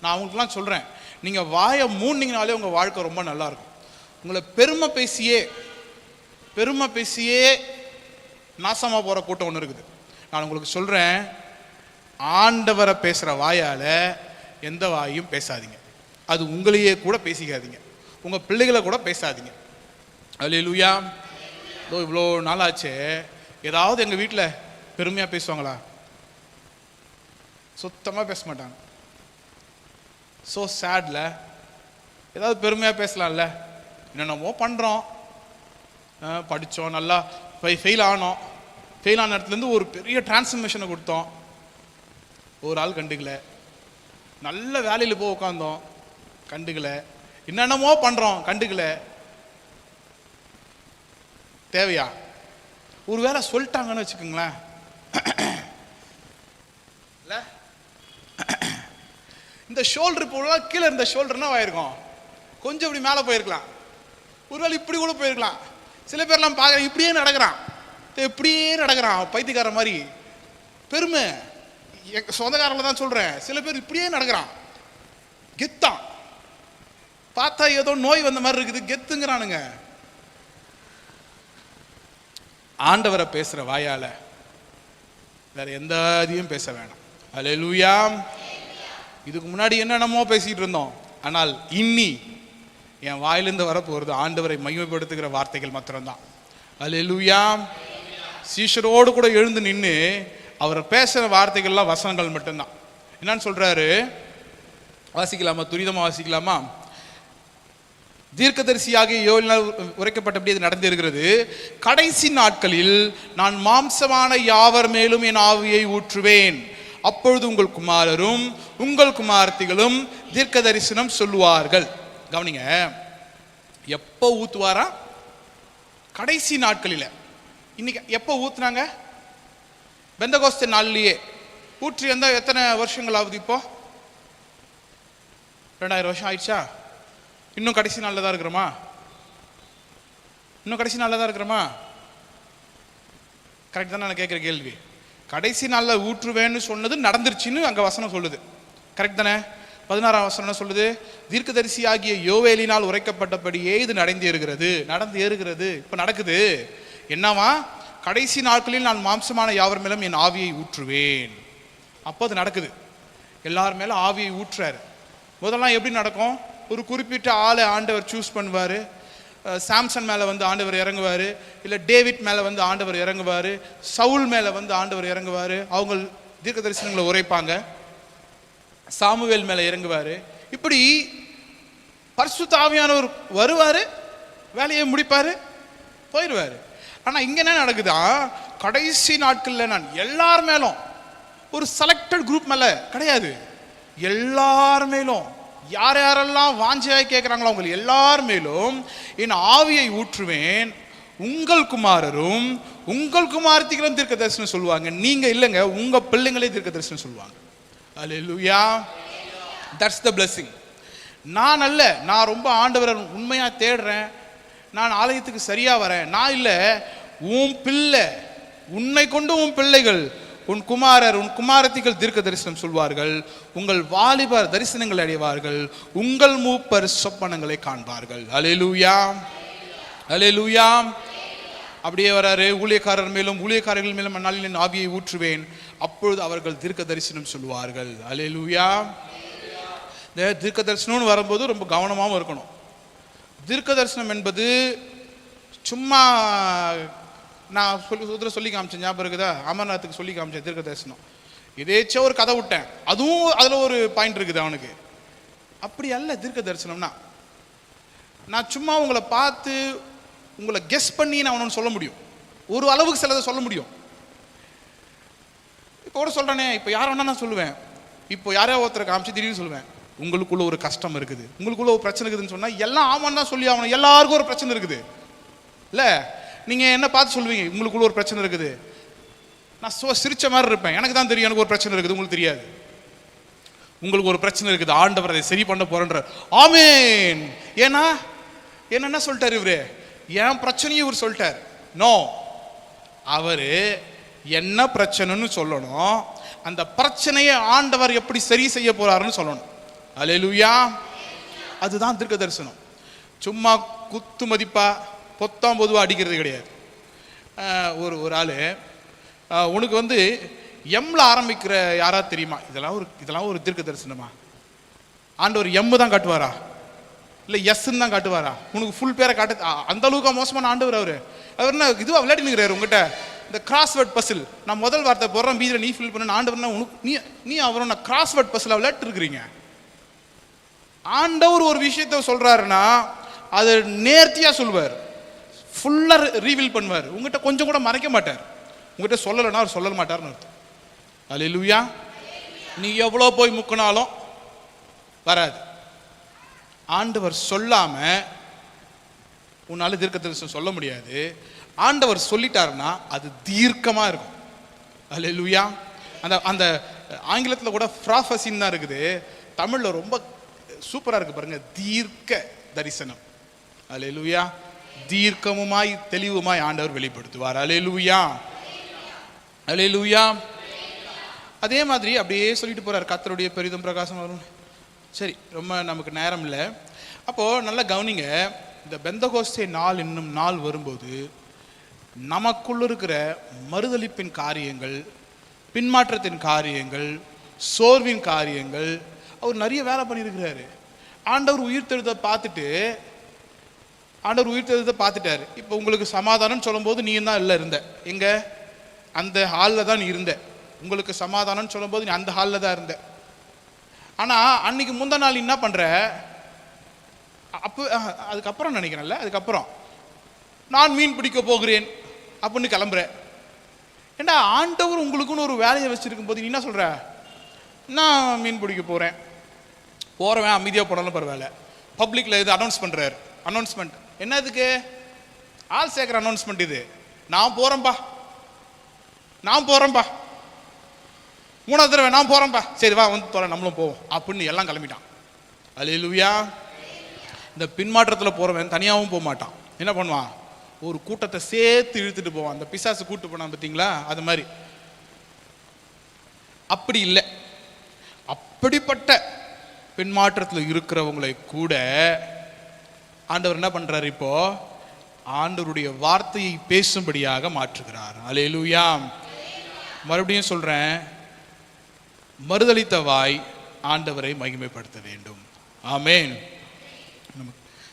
நான் அவங்களுக்குலாம் சொல்றேன், நீங்க வாயை மூணுனீங்கனாலே உங்க வாழ்க்கை ரொம்ப நல்லா இருக்கும். உங்களை பெருமை பேசியே நாசமா போற கூட்டம் ஒன்று இருக்குது. நான் உங்களுக்கு சொல்றேன், ஆண்டவரை பேசுற வாயால எந்த வாயும் பேசாதீங்க. அது உங்களையே கூட பேசிக்காதீங்க, உங்க பிள்ளைகளை கூட பேசாதீங்க. அல்லேலூயா. இவ்வளோ நாளாச்சு, ஏதாவது எங்க வீட்டில் பெருமையா பேசுவாங்களா? சுத்தமா பேச மாட்டாங்க. ஸோ சேட்ல. ஏதாவது பெருமையா பேசலாம்ல? என்னென்னமோ பண்றோம், படித்தோம், நல்லா ஃபெயில் ஆனோம், ஃபெயில் ஆன இடத்துலேருந்து ஒரு பெரிய டிரான்ஸ்ஃபர்மேஷனை கொடுத்தோம், ஒரு ஆள் கண்டுக்கல. நல்ல வேலையில் போய் உட்காந்தோம், கண்டுக்கல. என்னென்னமோ பண்றோம், கண்டுக்கல. தேவையா? ஒரு வேளை சொல்லிட்டாங்கன்னு வச்சுக்கோங்களேன், இந்த ஷோல்டர் போல கீழே இருந்த ஷோல்டர்னா ஆயிருக்கும், கொஞ்சம் இப்படி மேலே போயிருக்கலாம், ஒருவேளை இப்படி கூட போயிருக்கலாம். சில பேர்லாம் பார்க்குறேன் இப்படியே நடக்கிறான், இப்படியே நடக்கிறான் பைத்தியக்கார மாதிரி. பெருமை சொந்தக்காரங்கள தான் சொல்றேன். சில பேர் இப்படியே நடக்கிறான், கெத்தான், பார்த்தா ஏதோ நோய் வந்த மாதிரி இருக்குது, கெத்துங்கிறானுங்க. ஆண்டவரை பேசுற வாயால வேற எந்த இதையும் பேச வேணாம். அல்லேலூயா. இதுக்கு முன்னாடி என்னென்னமோ பேசிட்டு இருந்தோம், ஆனால் இன்னி என் வாயிலிருந்து வரப்போகிறது ஆண்டவரை மகிமைப்படுத்துகிற வார்த்தைகள் மாத்திரம்தான். அல்லேலூயா. சீஷரோடு கூட எழுந்து நின்று அவர் பேசுகிற வார்த்தைகள்லாம் வசனங்கள் மட்டும்தான். என்னன்னு சொல்றாரு, வாசிக்கலாமா? துரிதமா வாசிக்கலாமா? தீர்க்கதரிசியாகிய யோவேலினால் உரைக்கப்பட்டபடி அது நடந்திருக்கிறது. கடைசி நாட்களில் நான் மாம்சமான யாவர் மேலும் என் ஆவியை ஊற்றுவேன், அப்பொழுது உங்கள் குமாரரும் உங்கள் குமாரத்திகளும் தீர்க்க தரிசனம் சொல்லுவார்கள். கவனிங்க, எப்போ ஊத்துவாரா? கடைசி நாட்களில். இன்னைக்கு எப்போ ஊத்துனாங்க? பெந்தகோஸ்தே நாள்லயே ஊற்றி வந்தா எத்தனை வருஷங்கள் ஆகுது? இப்போ 2000 வருஷம் ஆயிடுச்சா? இன்னும் கடைசி நாளில் தான் இருக்கிறோமா? இன்னும் கடைசி நாளில் தான் இருக்கிறோமா? கரெக்ட் தானே நான் கேட்குற கேள்வி? கடைசி நாளில் ஊற்றுவேன்னு சொன்னது நடந்துருச்சுன்னு அங்கே வசனம் சொல்லுது. கரெக்ட் தானே? 16ஆம் வசனம் சொல்லுது, தீர்க்கதரிசி ஆகிய யோவேலினால் உரைக்கப்பட்டபடியே இது நடந்து ஏறுகிறது. இப்போ நடக்குது. என்னவா? கடைசி நாட்களில் நான் மாம்சமான யாவர் மேலும் என் ஆவியை ஊற்றுவேன். அப்போ அது நடக்குது. எல்லார் மேலும் ஆவியை ஊற்றுறாரு. முதல்லாம் எப்படி நடக்கும்? ஒரு குறிப்பிட்ட ஆளை ஆண்டவர் சூஸ் பண்ணுவார். சாம்சன் மேலே வந்து ஆண்டவர் இறங்குவார், இல்லை டேவிட் மேலே வந்து ஆண்டவர் இறங்குவார், சவுல் மேலே வந்து ஆண்டவர் இறங்குவார், அவங்க தீர்க்க தரிசனங்களை உரைப்பாங்க. சாமுவேல் மேலே இறங்குவார். இப்படி பரிசுத்த ஆவியானவர் வருவார், வேலையை முடிப்பார், போயிடுவார். ஆனால் இங்கே என்ன நடக்குதா? கடைசி நாட்களில் நான் எல்லார் மேலும், ஒரு செலக்டட் குரூப் மேலே கிடையாது, எல்லார் மேலும், யார் யாரெல்லாம் வாஞ்சையாய் கேட்குறாங்களோ அவங்க எல்லார் மேலும் என் ஆவியை ஊற்றுவேன், உங்கள் குமாரரும் உங்கள் குமாரத்திகளும் தீர்க்க தரிசனம் சொல்லுவாங்க. நீங்க இல்லைங்க, உங்க பிள்ளைங்களே தீர்க்க தரிசனம் சொல்லுவாங்க. அல்லேலூயா. That's the blessing. நான் அல்ல, நான் ரொம்ப ஆண்டவரை உண்மையா தேடுறேன், நான் ஆலயத்துக்கு சரியா வரேன், நான் இல்லை, உன் பிள்ளை, உன்னை கொண்டு உன் பிள்ளைகள், உன் குமாரர் உன் குமாரத்திகள் தீர்க்க தரிசனம் சொல்வார்கள், உங்கள் வாலிபர் தரிசனங்களை அடைவார்கள், உங்கள் மூப்பர் சொப்பனங்களை காண்பார்கள். அல்லேலூயா. அல்லேலூயா. அப்படியே வராரு, ஊழியக்காரர் மேலும் ஊழியக்காரர்கள் மேலும் அந்நாளில் என் ஆவியை ஊற்றுவேன், அப்பொழுது அவர்கள் தீர்க்க தரிசனம் சொல்வார்கள். அல்லேலூயா. இந்த தீர்க்க தரிசனம்னு வரும்போது ரொம்ப கவனமாகவும் இருக்கணும். தீர்க்க தரிசனம் என்பது சும்மா நான் சொல்லி காமிச்சேன், ஞாபகம் இருக்குதா? அமர்நாத்துக்கு சொல்லி காமிச்சேன் தீர்க்க தரிசனம். இதேச்சா ஒரு கதை விட்டேன், அதுவும் அதில் ஒரு பாயிண்ட் இருக்குது அவனுக்கு. அப்படி அல்ல தீர்க்க தரிசனம்னா. நான் சும்மா உங்களை பார்த்து உங்களை கெஸ் பண்ணி நான் ஒன்று சொல்ல முடியும், ஒரு அளவுக்கு சிலதை சொல்ல முடியும். இப்போ கூட சொல்கிறேனே, இப்போ யார் வேணா நான் சொல்லுவேன். இப்போ யாரையா ஒருத்தரை காமிச்சு திடீர்னு சொல்லுவேன், உங்களுக்குள்ள ஒரு கஷ்டம் இருக்குது, உங்களுக்குள்ள ஒரு பிரச்சனை இருக்குதுன்னு சொன்னால் எல்லாம் ஆமான்னு தான் சொல்லி ஆகணும். எல்லாருக்கும் ஒரு பிரச்சனை இருக்குது இல்லை? நீங்கள் என்ன பார்த்து சொல்லுவீங்க, உங்களுக்குள்ள ஒரு பிரச்சனை இருக்குது? நான் சிரிச்ச மாதிரி இருப்பேன், எனக்கு தான் தெரியும் எனக்கு ஒரு பிரச்சனை இருக்குது, உங்களுக்கு தெரியாது. உங்களுக்கு ஒரு பிரச்சனை இருக்குது, ஆண்டவர் அதை சரி பண்ண போறன்ற. ஆமேன். ஏன்னா என்ன சொல்லிட்டார் இவரு? என் பிரச்சனையும் இவர் சொல்லிட்டார். நோ, அவரு என்ன பிரச்சனைன்னு சொல்லணும், அந்த பிரச்சனையை ஆண்டவர் எப்படி சரி செய்ய போறாருன்னு சொல்லணும். அல்லேலூயா. அதுதான் தீர்க்க தரிசனம். சும்மா குத்து மதிப்பா பொத்தாம் பொதுவாக அடிக்கிறது கிடையாது. ஒரு ஆள், உனக்கு வந்து எம்ல ஆரம்பிக்கிற யாராவது தெரியுமா? இதெல்லாம் ஒரு தீர்க்க தரிசனமா? ஆண்டவர் எம்மு தான் காட்டுவாரா, இல்லை எஸ்ன்னு தான் காட்டுவாரா? உனக்கு ஃபுல் பேரை காட்டு, அந்த அளவுக்கு மோசமான ஆண்டவர் அவர் என்ன இதுவாக விளையாடி நிற்கிறாரு உங்ககிட்ட. இந்த கிராஸ்வேர்ட் பசில், நான் முதல் வார்த்தை போடுறேன், பீதியில் நீ ஃபில் பண்ண, ஆண்டவர்னா உனக்கு நீ அவரும் நான் கிராஸ்வேர்ட் பசில் விளையாட்டு இருக்கிறீங்க. ஆண்டவர் ஒரு விஷயத்த சொல்றாருன்னா அது நேர்த்தியா சொல்வார், ஃபுல்லா ரீவீல் பண்ணுவார், உங்ககிட்ட கொஞ்சம் கூட மறைக்க மாட்டார். உங்ககிட்ட சொல்லலைன்னா அவர் சொல்ல மாட்டார்னு அர்த்தம். அல்லேலூயா. நீ எவ்வளோ போய் முக்கினாலும் வராது. ஆண்டவர் சொல்லாம உன்னால தீர்க்க தரிசனம் சொல்ல முடியாது. ஆண்டவர் சொல்லிட்டாருன்னா அது தீர்க்கமா இருக்கும். அல்லேலூயா. அந்த ஆங்கிலத்தில் கூட ப்ராஃபஸின்னு தான் இருக்குது. தமிழ்ல ரொம்ப சூப்பரா இருக்கு பாருங்க, தீர்க்க தரிசனம். அல்லேலூயா. தீர்க்கமுமாய் தெளிவுமாய் ஆண்டவர் வெளிப்படுத்துவார். அல்லேலூயா, அல்லேலூயா. அதே மாதிரி அப்படியே சொல்லிட்டு போறார், கர்த்தருடைய பெரிதும் பிரகாசம் வரும். சரி, ரொம்ப நமக்கு நேரம் இல்லை. அப்போ நல்லா கவனிங்க, இந்த பெந்தகோஸ்தே நாள் இன்னும் நாள் வரும்போது நமக்குள்ள இருக்கிற மறுதலிப்பின் காரியங்கள், பின்மாற்றத்தின் காரியங்கள், சோர்வின் காரியங்கள், அவர் நிறைய வேலை பண்ணியிருக்கிறாரு. ஆண்டவர் உயிர்த்தெழுத பார்த்துட்டாரு. இப்போ உங்களுக்கு சமாதானம் சொல்லும்போது நீ தான் இல்லை இருந்த, எங்க அந்த ஹாலில் தான் நீ இருந்த. உங்களுக்கு சமாதானம் சொல்லும்போது நீ அந்த ஹாலில் தான் இருந்த. ஆனால் அன்னைக்கு முந்தா நாள் என்ன பண்ணுற, அப்போ அதுக்கப்புறம் நினைக்கிறேன்ல, அதுக்கப்புறம் நான் மீன் பிடிக்க போகிறேன் அப்படின்னு கிளம்புற. ஏண்டா, ஆண்டவர் உங்களுக்குன்னு ஒரு வேலையை வச்சுருக்கும் போது நீ என்ன சொல்கிற, நான் மீன் பிடிக்க போகிறவன் அமைதியாக போனாலும் பரவாயில்ல, பப்ளிக்கில் இது அனௌன்ஸ் பண்ணுறாரு. அனௌன்ஸ்மெண்ட் என்ன, இதுக்கு ஆள் சேர்க்குற அனௌன்ஸ்மெண்ட் இது. நான் போகிறேன்ப்பா 3வது தடவை நான் போகிறேன்ப்பா, சரி வா வந்து தோற நம்மளும் போவோம் அப்படின்னு எல்லாம் கிளம்பிட்டான். அல்லேலூயா. இந்த பின்மாற்றத்தில் போகிறவன் தனியாகவும் போக மாட்டான். என்ன பண்ணுவான், ஒரு கூட்டத்தை சேர்த்து இழுத்துட்டு போவான். அந்த பிசாசு கூட்டு போனான் பார்த்தீங்களா, அது மாதிரி. அப்படி இல்லை, அப்படிப்பட்ட பின்மாற்றத்தில் இருக்கிறவங்களை கூட ஆண்டவர் என்ன பண்றாரு, இப்போ ஆண்டவருடைய வார்த்தையை பேசும்படியாக மாற்றுகிறார். அல்லேலூயா. மறுபடியும் சொல்றேன், மறுதலித்த வாய் ஆண்டவரை மகிமைப்படுத்த வேண்டும். ஆமென்.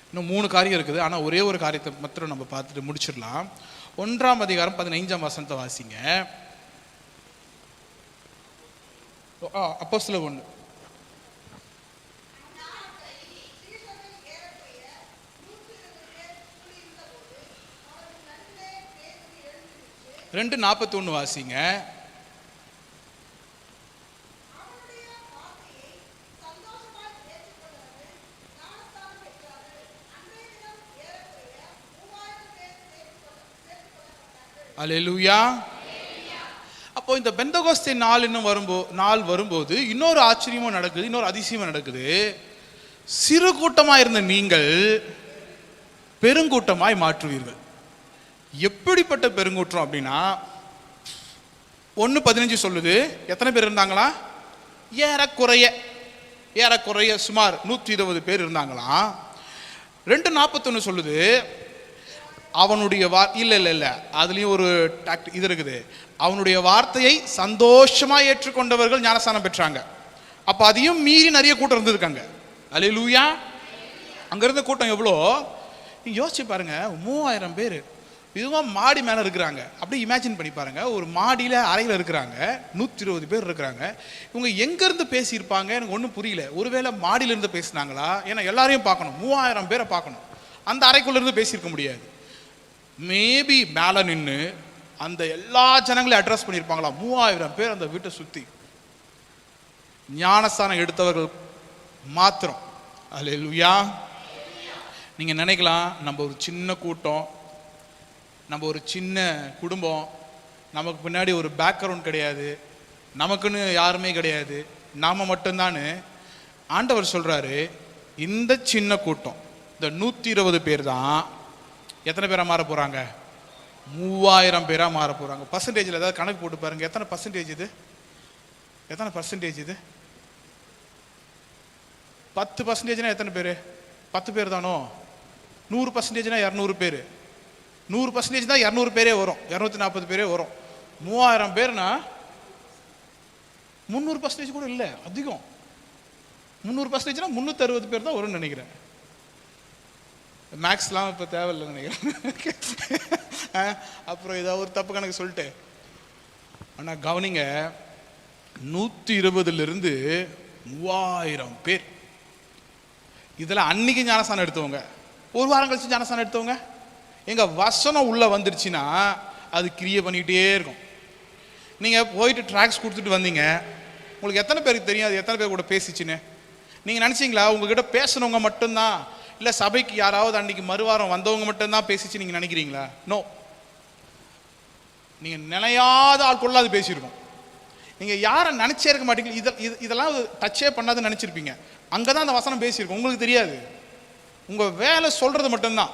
இன்னும் 3 காரியம் இருக்குது, ஆனால் ஒரே ஒரு காரியத்தை மாத்திரம் நம்ம பார்த்துட்டு முடிச்சிடலாம். 1ஆம் அதிகாரம் 15ஆம் வசனத்தை வாசிங்க. அப்போஸ்தலர் 1. ரெண்டு 41 வாசிங்க. அல்லேலூயா. அப்போ இந்த பெந்தகோஸ்தே நாள் வரும்போது இன்னொரு ஆச்சரியமும் நடக்குது, இன்னொரு அதிசயமும் நடக்குது. சிறு கூட்டமாக இருந்த நீங்கள் பெருங்கூட்டமாய் மாற்றுவீர்கள். எப்படிப்பட்ட பெருங்கூட்டம் அப்படின்னா, 1:15 சொல்லுது, எத்தனை பேர் இருந்தாங்களா, ஏறக்குறைய சுமார் 120 பேர் இருந்தாங்களாம். 2:41 சொல்லுது, அவனுடைய இல்ல அதுலயும் ஒரு இது இருக்குது, அவனுடைய வார்த்தையை சந்தோஷமா ஏற்றுக்கொண்டவர்கள் ஞானஸ்நானம் பெற்றாங்க. அப்ப அதையும் மீறி நிறைய கூட்டம் இருந்திருக்காங்க. அல்லேலூயா. அங்க இருந்த கூட்டம் எவ்வளோ யோசிச்சு பாருங்க, 3000 பேர். இதுவும் மாடி மேலே இருக்கிறாங்க. அப்படி இமேஜின் பண்ணி பாருங்க, ஒரு மாடியில் அறையில் இருக்கிறாங்க, 120 பேர் இருக்கிறாங்க. இவங்க எங்கேருந்து பேசியிருப்பாங்க எனக்கு ஒன்றும் புரியல. ஒருவேளை மாடியிலேருந்து பேசினாங்களா, ஏன்னா எல்லாரையும் பார்க்கணும், 3000 பேரை பார்க்கணும், அந்த அறைக்குள்ளேருந்து பேசியிருக்க முடியாது. மேபி மேலே நின்று அந்த எல்லா ஜனங்களையும் அட்ரஸ் பண்ணியிருப்பாங்களா, 3000 பேர் அந்த வீட்டை சுற்றி. ஞானஸ்தானம் எடுத்தவர்கள் மாத்திரம். அல்லேலூயா. நீங்கள் நினைக்கலாம், நம்ம ஒரு சின்ன கூட்டம், நம்ம ஒரு சின்ன குடும்பம், நமக்கு பின்னாடி ஒரு பேக்ரவுண்ட் கிடையாது, நமக்குன்னு யாருமே கிடையாது, நாம் மட்டும்தான். ஆண்டவர் சொல்கிறாரு, இந்த சின்ன கூட்டம், இந்த 120 பேர் தான் எத்தனை பேராக மாற போகிறாங்க, 3000 பேராக மாற போகிறாங்க. பர்சன்டேஜில் ஏதாவது கணக்கு போட்டு பாருங்கள், எத்தனை பர்சன்டேஜ் இது, 10% எத்தனை பேர், 10 பேர் தானோ. 100% 200 பேர், 100% தான் 200 பேரே வரும், 240 பேரே வரும். 3000 பேர்னா 300% கூட இல்லை, அதிகம். 300%னா 360 பேர் தான் வரும்னு நினைக்கிறேன். மேக்ஸ்லாம் இப்போ தேவையில்லைன்னு நினைக்கிறேன். அப்புறம் ஏதாவது ஒரு தப்பு கணக்கு சொல்லிட்டு. ஆனால் கவனிங்க, 120லிருந்து 3000 பேர். இதில் அன்னைக்கு ஞானஸ்தானம் எடுத்தவங்க, ஒரு வாரம் கழிச்சு ஞானஸ்தானம் எடுத்தவங்க. எங்கள் வசனம் உள்ளே வந்துருச்சுன்னா அது கிரியை பண்ணிக்கிட்டே இருக்கும். நீங்கள் போயிட்டு ட்ராக்ஸ் கொடுத்துட்டு வந்தீங்க, உங்களுக்கு எத்தனை பேருக்கு தெரியும் அது எத்தனை பேர் கூட பேசிச்சுன்னு? நீங்கள் நினச்சிங்களா உங்ககிட்ட பேசுனவங்க மட்டும்தான், இல்லை சபைக்கு யாராவது அன்றைக்கி மறுவாரம் வந்தவங்க மட்டும்தான் பேசிச்சு நீங்கள் நினைக்கிறீங்களா? நோ, நீங்கள் நினையாத ஆட்கொள்ள அது பேசியிருக்கோம். நீங்கள் யாரை நினச்சே இருக்க மாட்டீங்க. இதெல்லாம் டச்சே பண்ணாதுன்னு நினச்சிருப்பீங்க. அங்கே தான் அந்த வசனம் பேசியிருக்கோம், உங்களுக்கு தெரியாது. உங்கள் வேலை சொல்கிறது மட்டும்தான்,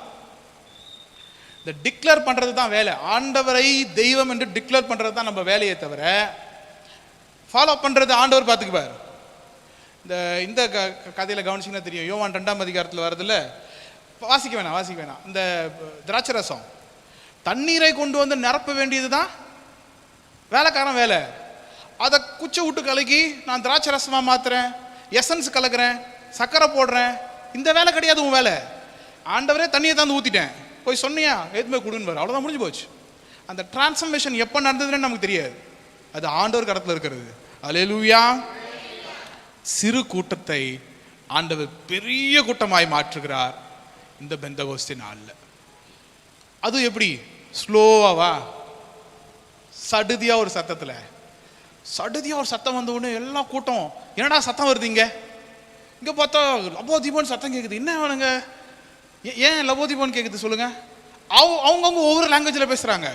இந்த டிக்ளேர் பண்ணுறது தான் வேலை. ஆண்டவரை தெய்வம் என்று டிக்ளேர் பண்ணுறது தான் நம்ம வேலையை தவிர ஃபாலோ பண்ணுறது ஆண்டவர் பார்த்துக்குவார். இந்த கதையில் கவனிச்சிங்கன்னா தெரியும், யோவான் 2ஆம் அதிகாரத்தில் வரதில்ல, வாசிக்க வேணாம். இந்த திராட்சை ரசம் தண்ணீரை கொண்டு வந்து நிரப்ப வேண்டியது தான் வேலைக்காரன் வேலை. அதை குச்சை விட்டு கலக்கி நான் திராட்சை ரசமாக மாற்றுறேன், எசன்ஸ் கலக்கிறேன், சர்க்கரை போடுறேன், இந்த வேலை கிடையாது உன் வேலை. ஆண்டவரே தண்ணியை தான் ஊற்றிட்டேன், போய் சொன்னியா எதுவுமே கொடுன்னு பாரு, அவ்வளோதான், முடிஞ்சு போச்சு. அந்த டிரான்ஸ்ஃபர்மேஷன் எப்போ நடந்ததுன்னு நமக்கு தெரியாது, அது ஆண்டவர் கடத்தில் இருக்கிறது. அல்லேலூயா. சிறு கூட்டத்தை ஆண்டவர் பெரிய கூட்டமாய் மாற்றுகிறார் இந்த பெந்தகோஸ்தே நாளில். அது எப்படி? ஸ்லோவாவா, சடுதியா ஒரு சத்தத்தில், சடுதியா ஒரு சத்தம் வந்த உடனே எல்லா கூட்டம், என்னடா சத்தம் வருது இங்கே பார்த்தா லபோதீபோன்னு சத்தம் கேட்குது, என்ன வேணுங்க, ஏன் லபோதீபோன்னு கேட்குது சொல்லுங்க. அவங்கவுங்க ஒவ்வொரு லாங்குவேஜில் பேசுகிறாங்க.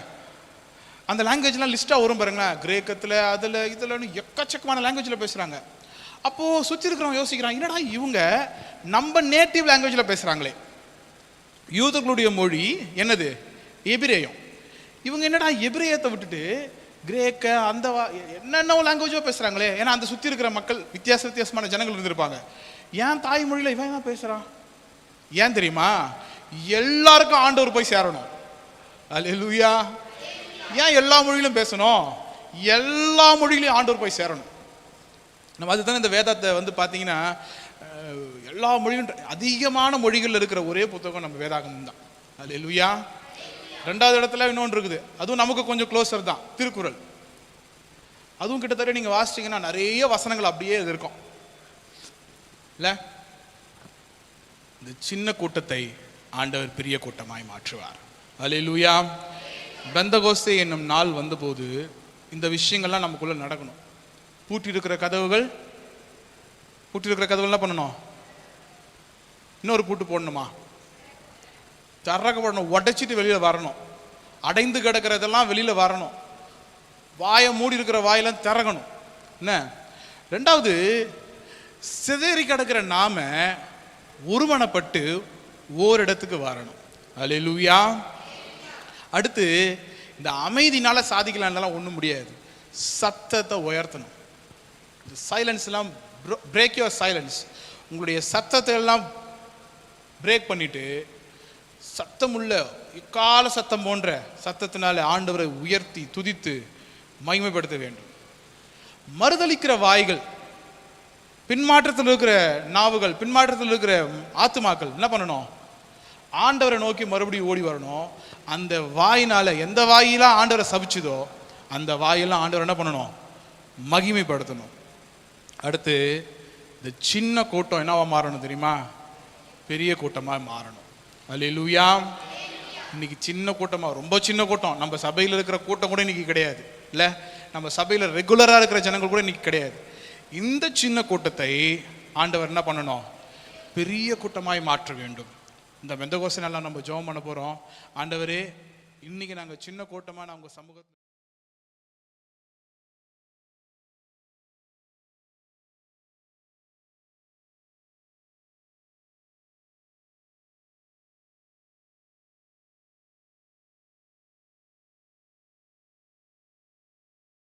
அந்த லாங்குவேஜ்லாம் லிஸ்ட்டாக வரும் பாருங்களேன், கிரேக்கத்தில் அதில் இதில் எக்கச்சக்கமான லாங்குவேஜில் பேசுகிறாங்க. அப்போது சுற்றி இருக்கிறவங்க யோசிக்கிறாங்க, என்னடா இவங்க நம்ம நேட்டிவ் லாங்குவேஜில் பேசுகிறாங்களே, யூதர்களுடைய மொழி என்னது? எபிரேயம். இவங்க என்னடா எபிரேயத்தை விட்டுட்டு கிரேக்க அந்த என்னென்ன லாங்குவேஜோ பேசுகிறாங்களே. ஏன்னா அந்த சுற்றி இருக்கிற மக்கள் வித்தியாசமான ஜனங்கள் இருந்திருப்பாங்க. ஏன் தாய்மொழியில் இவன் தான் பேசுகிறான்? ஏன் தெரியுமா? எல்லாருக்கும் ஆண்டவர் போய் சேரணும். அல்லேலூயா. ஏன் எல்லா மொழியிலும் பேசணும்? எல்லா மொழியிலையும் ஆண்டவர் போய் சேரணும். நம்ம அதுதானே இந்த வேதத்தை பார்த்தீங்கன்னா எல்லா மொழியும் அதிகமான மொழிகள் இருக்கிற ஒரே புத்தகம் நம்ம வேதாகமம் தான். அல்லேலூயா. 2வது இடத்துல இன்னொன்று இருக்குது, அதுவும் நமக்கு கொஞ்சம் க்ளோசர் தான், திருக்குறள். அதுவும் கிட்டத்தட்ட நீங்கள் வாசிச்சிங்கன்னா நிறைய வசனங்கள் அப்படியே இது இருக்கும் இல்லை. இந்த சின்ன கூட்டத்தை ஆண்டவர் பெரிய கூட்டமாய் மாற்றுவார். அல்லேலூயா. பெந்தகோஸ்தே என்னும் நாள் வந்தபோது இந்த விஷயங்கள்லாம் நமக்குள்ள நடக்கணும். பூட்டி இருக்கிற கதவுகள் என்ன பண்ணணும்? இன்னொரு பூட்டு போடணுமா? திறக்கப்படணும், உடைச்சிட்டு வெளியில் வரணும். அடைந்து கிடக்கிறதெல்லாம் வெளியில் வரணும். வாயை மூடி இருக்கிற வாயெல்லாம் திறக்கணும். என்ன? 2வது, சிதறி கிடக்கிற நாம ஒருமனப்பட்டு ஓரிடத்துக்கு வரணும். அல்லேலூயா. அடுத்து, இந்த அமைதினால சாதிக்கலாம்லாம் ஒன்றும் முடியாது. சத்தத்தை உயர்த்தணும். சைலன்ஸ்லாம் பிரேக் யுவர் சைலன்ஸ். உங்களுடைய சத்தத்தை எல்லாம் பிரேக் பண்ணிட்டு சத்தமுள்ள இக்கால சத்தம் போன்ற சத்தத்தினால ஆண்டவரை உயர்த்தி துதித்து மகிமைப்படுத்த வேண்டும். மறுதளிக்கிற வாய்கள், பின்மாற்றத்தில் இருக்கிற நாவுகள், பின்மாற்றத்தில் இருக்கிற ஆத்துமாக்கள் என்ன பண்ணணும்? ஆண்டவரை நோக்கி மறுபடியும் ஓடி வரணும். அந்த வாயினால எந்த வாயிலாம் ஆண்டவரை சபிச்சுதோ அந்த வாயெல்லாம் ஆண்டவர் என்ன பண்ணணும்? மகிமைப்படுத்தணும். அடுத்து, இந்த சின்ன கூட்டம் என்னவா மாறணும் தெரியுமா? பெரிய கூட்டமாக மாறணும். அல்லேலூயா. இன்னைக்கு சின்ன கூட்டமாக, ரொம்ப சின்ன கூட்டம், நம்ம சபையில் இருக்கிற கூட்டம் கூட இன்னைக்கு கிடையாது இல்லை. நம்ம சபையில் ரெகுலராக இருக்கிற ஜனங்கள் கூட இன்னைக்கு கிடையாது. இந்த சின்ன கூட்டத்தை ஆண்டவர் என்ன பண்ணணும்? பெரிய கூட்டமாய் மாற்ற வேண்டும். இந்த பெந்தகோஸ்தே நாளில் நம்ம ஜெபம் பண்ண போகிறோம். ஆண்டவரே, இன்னைக்கு நாங்கள் சின்ன கூட்டமாக நாங்கள் சமூகத்தில்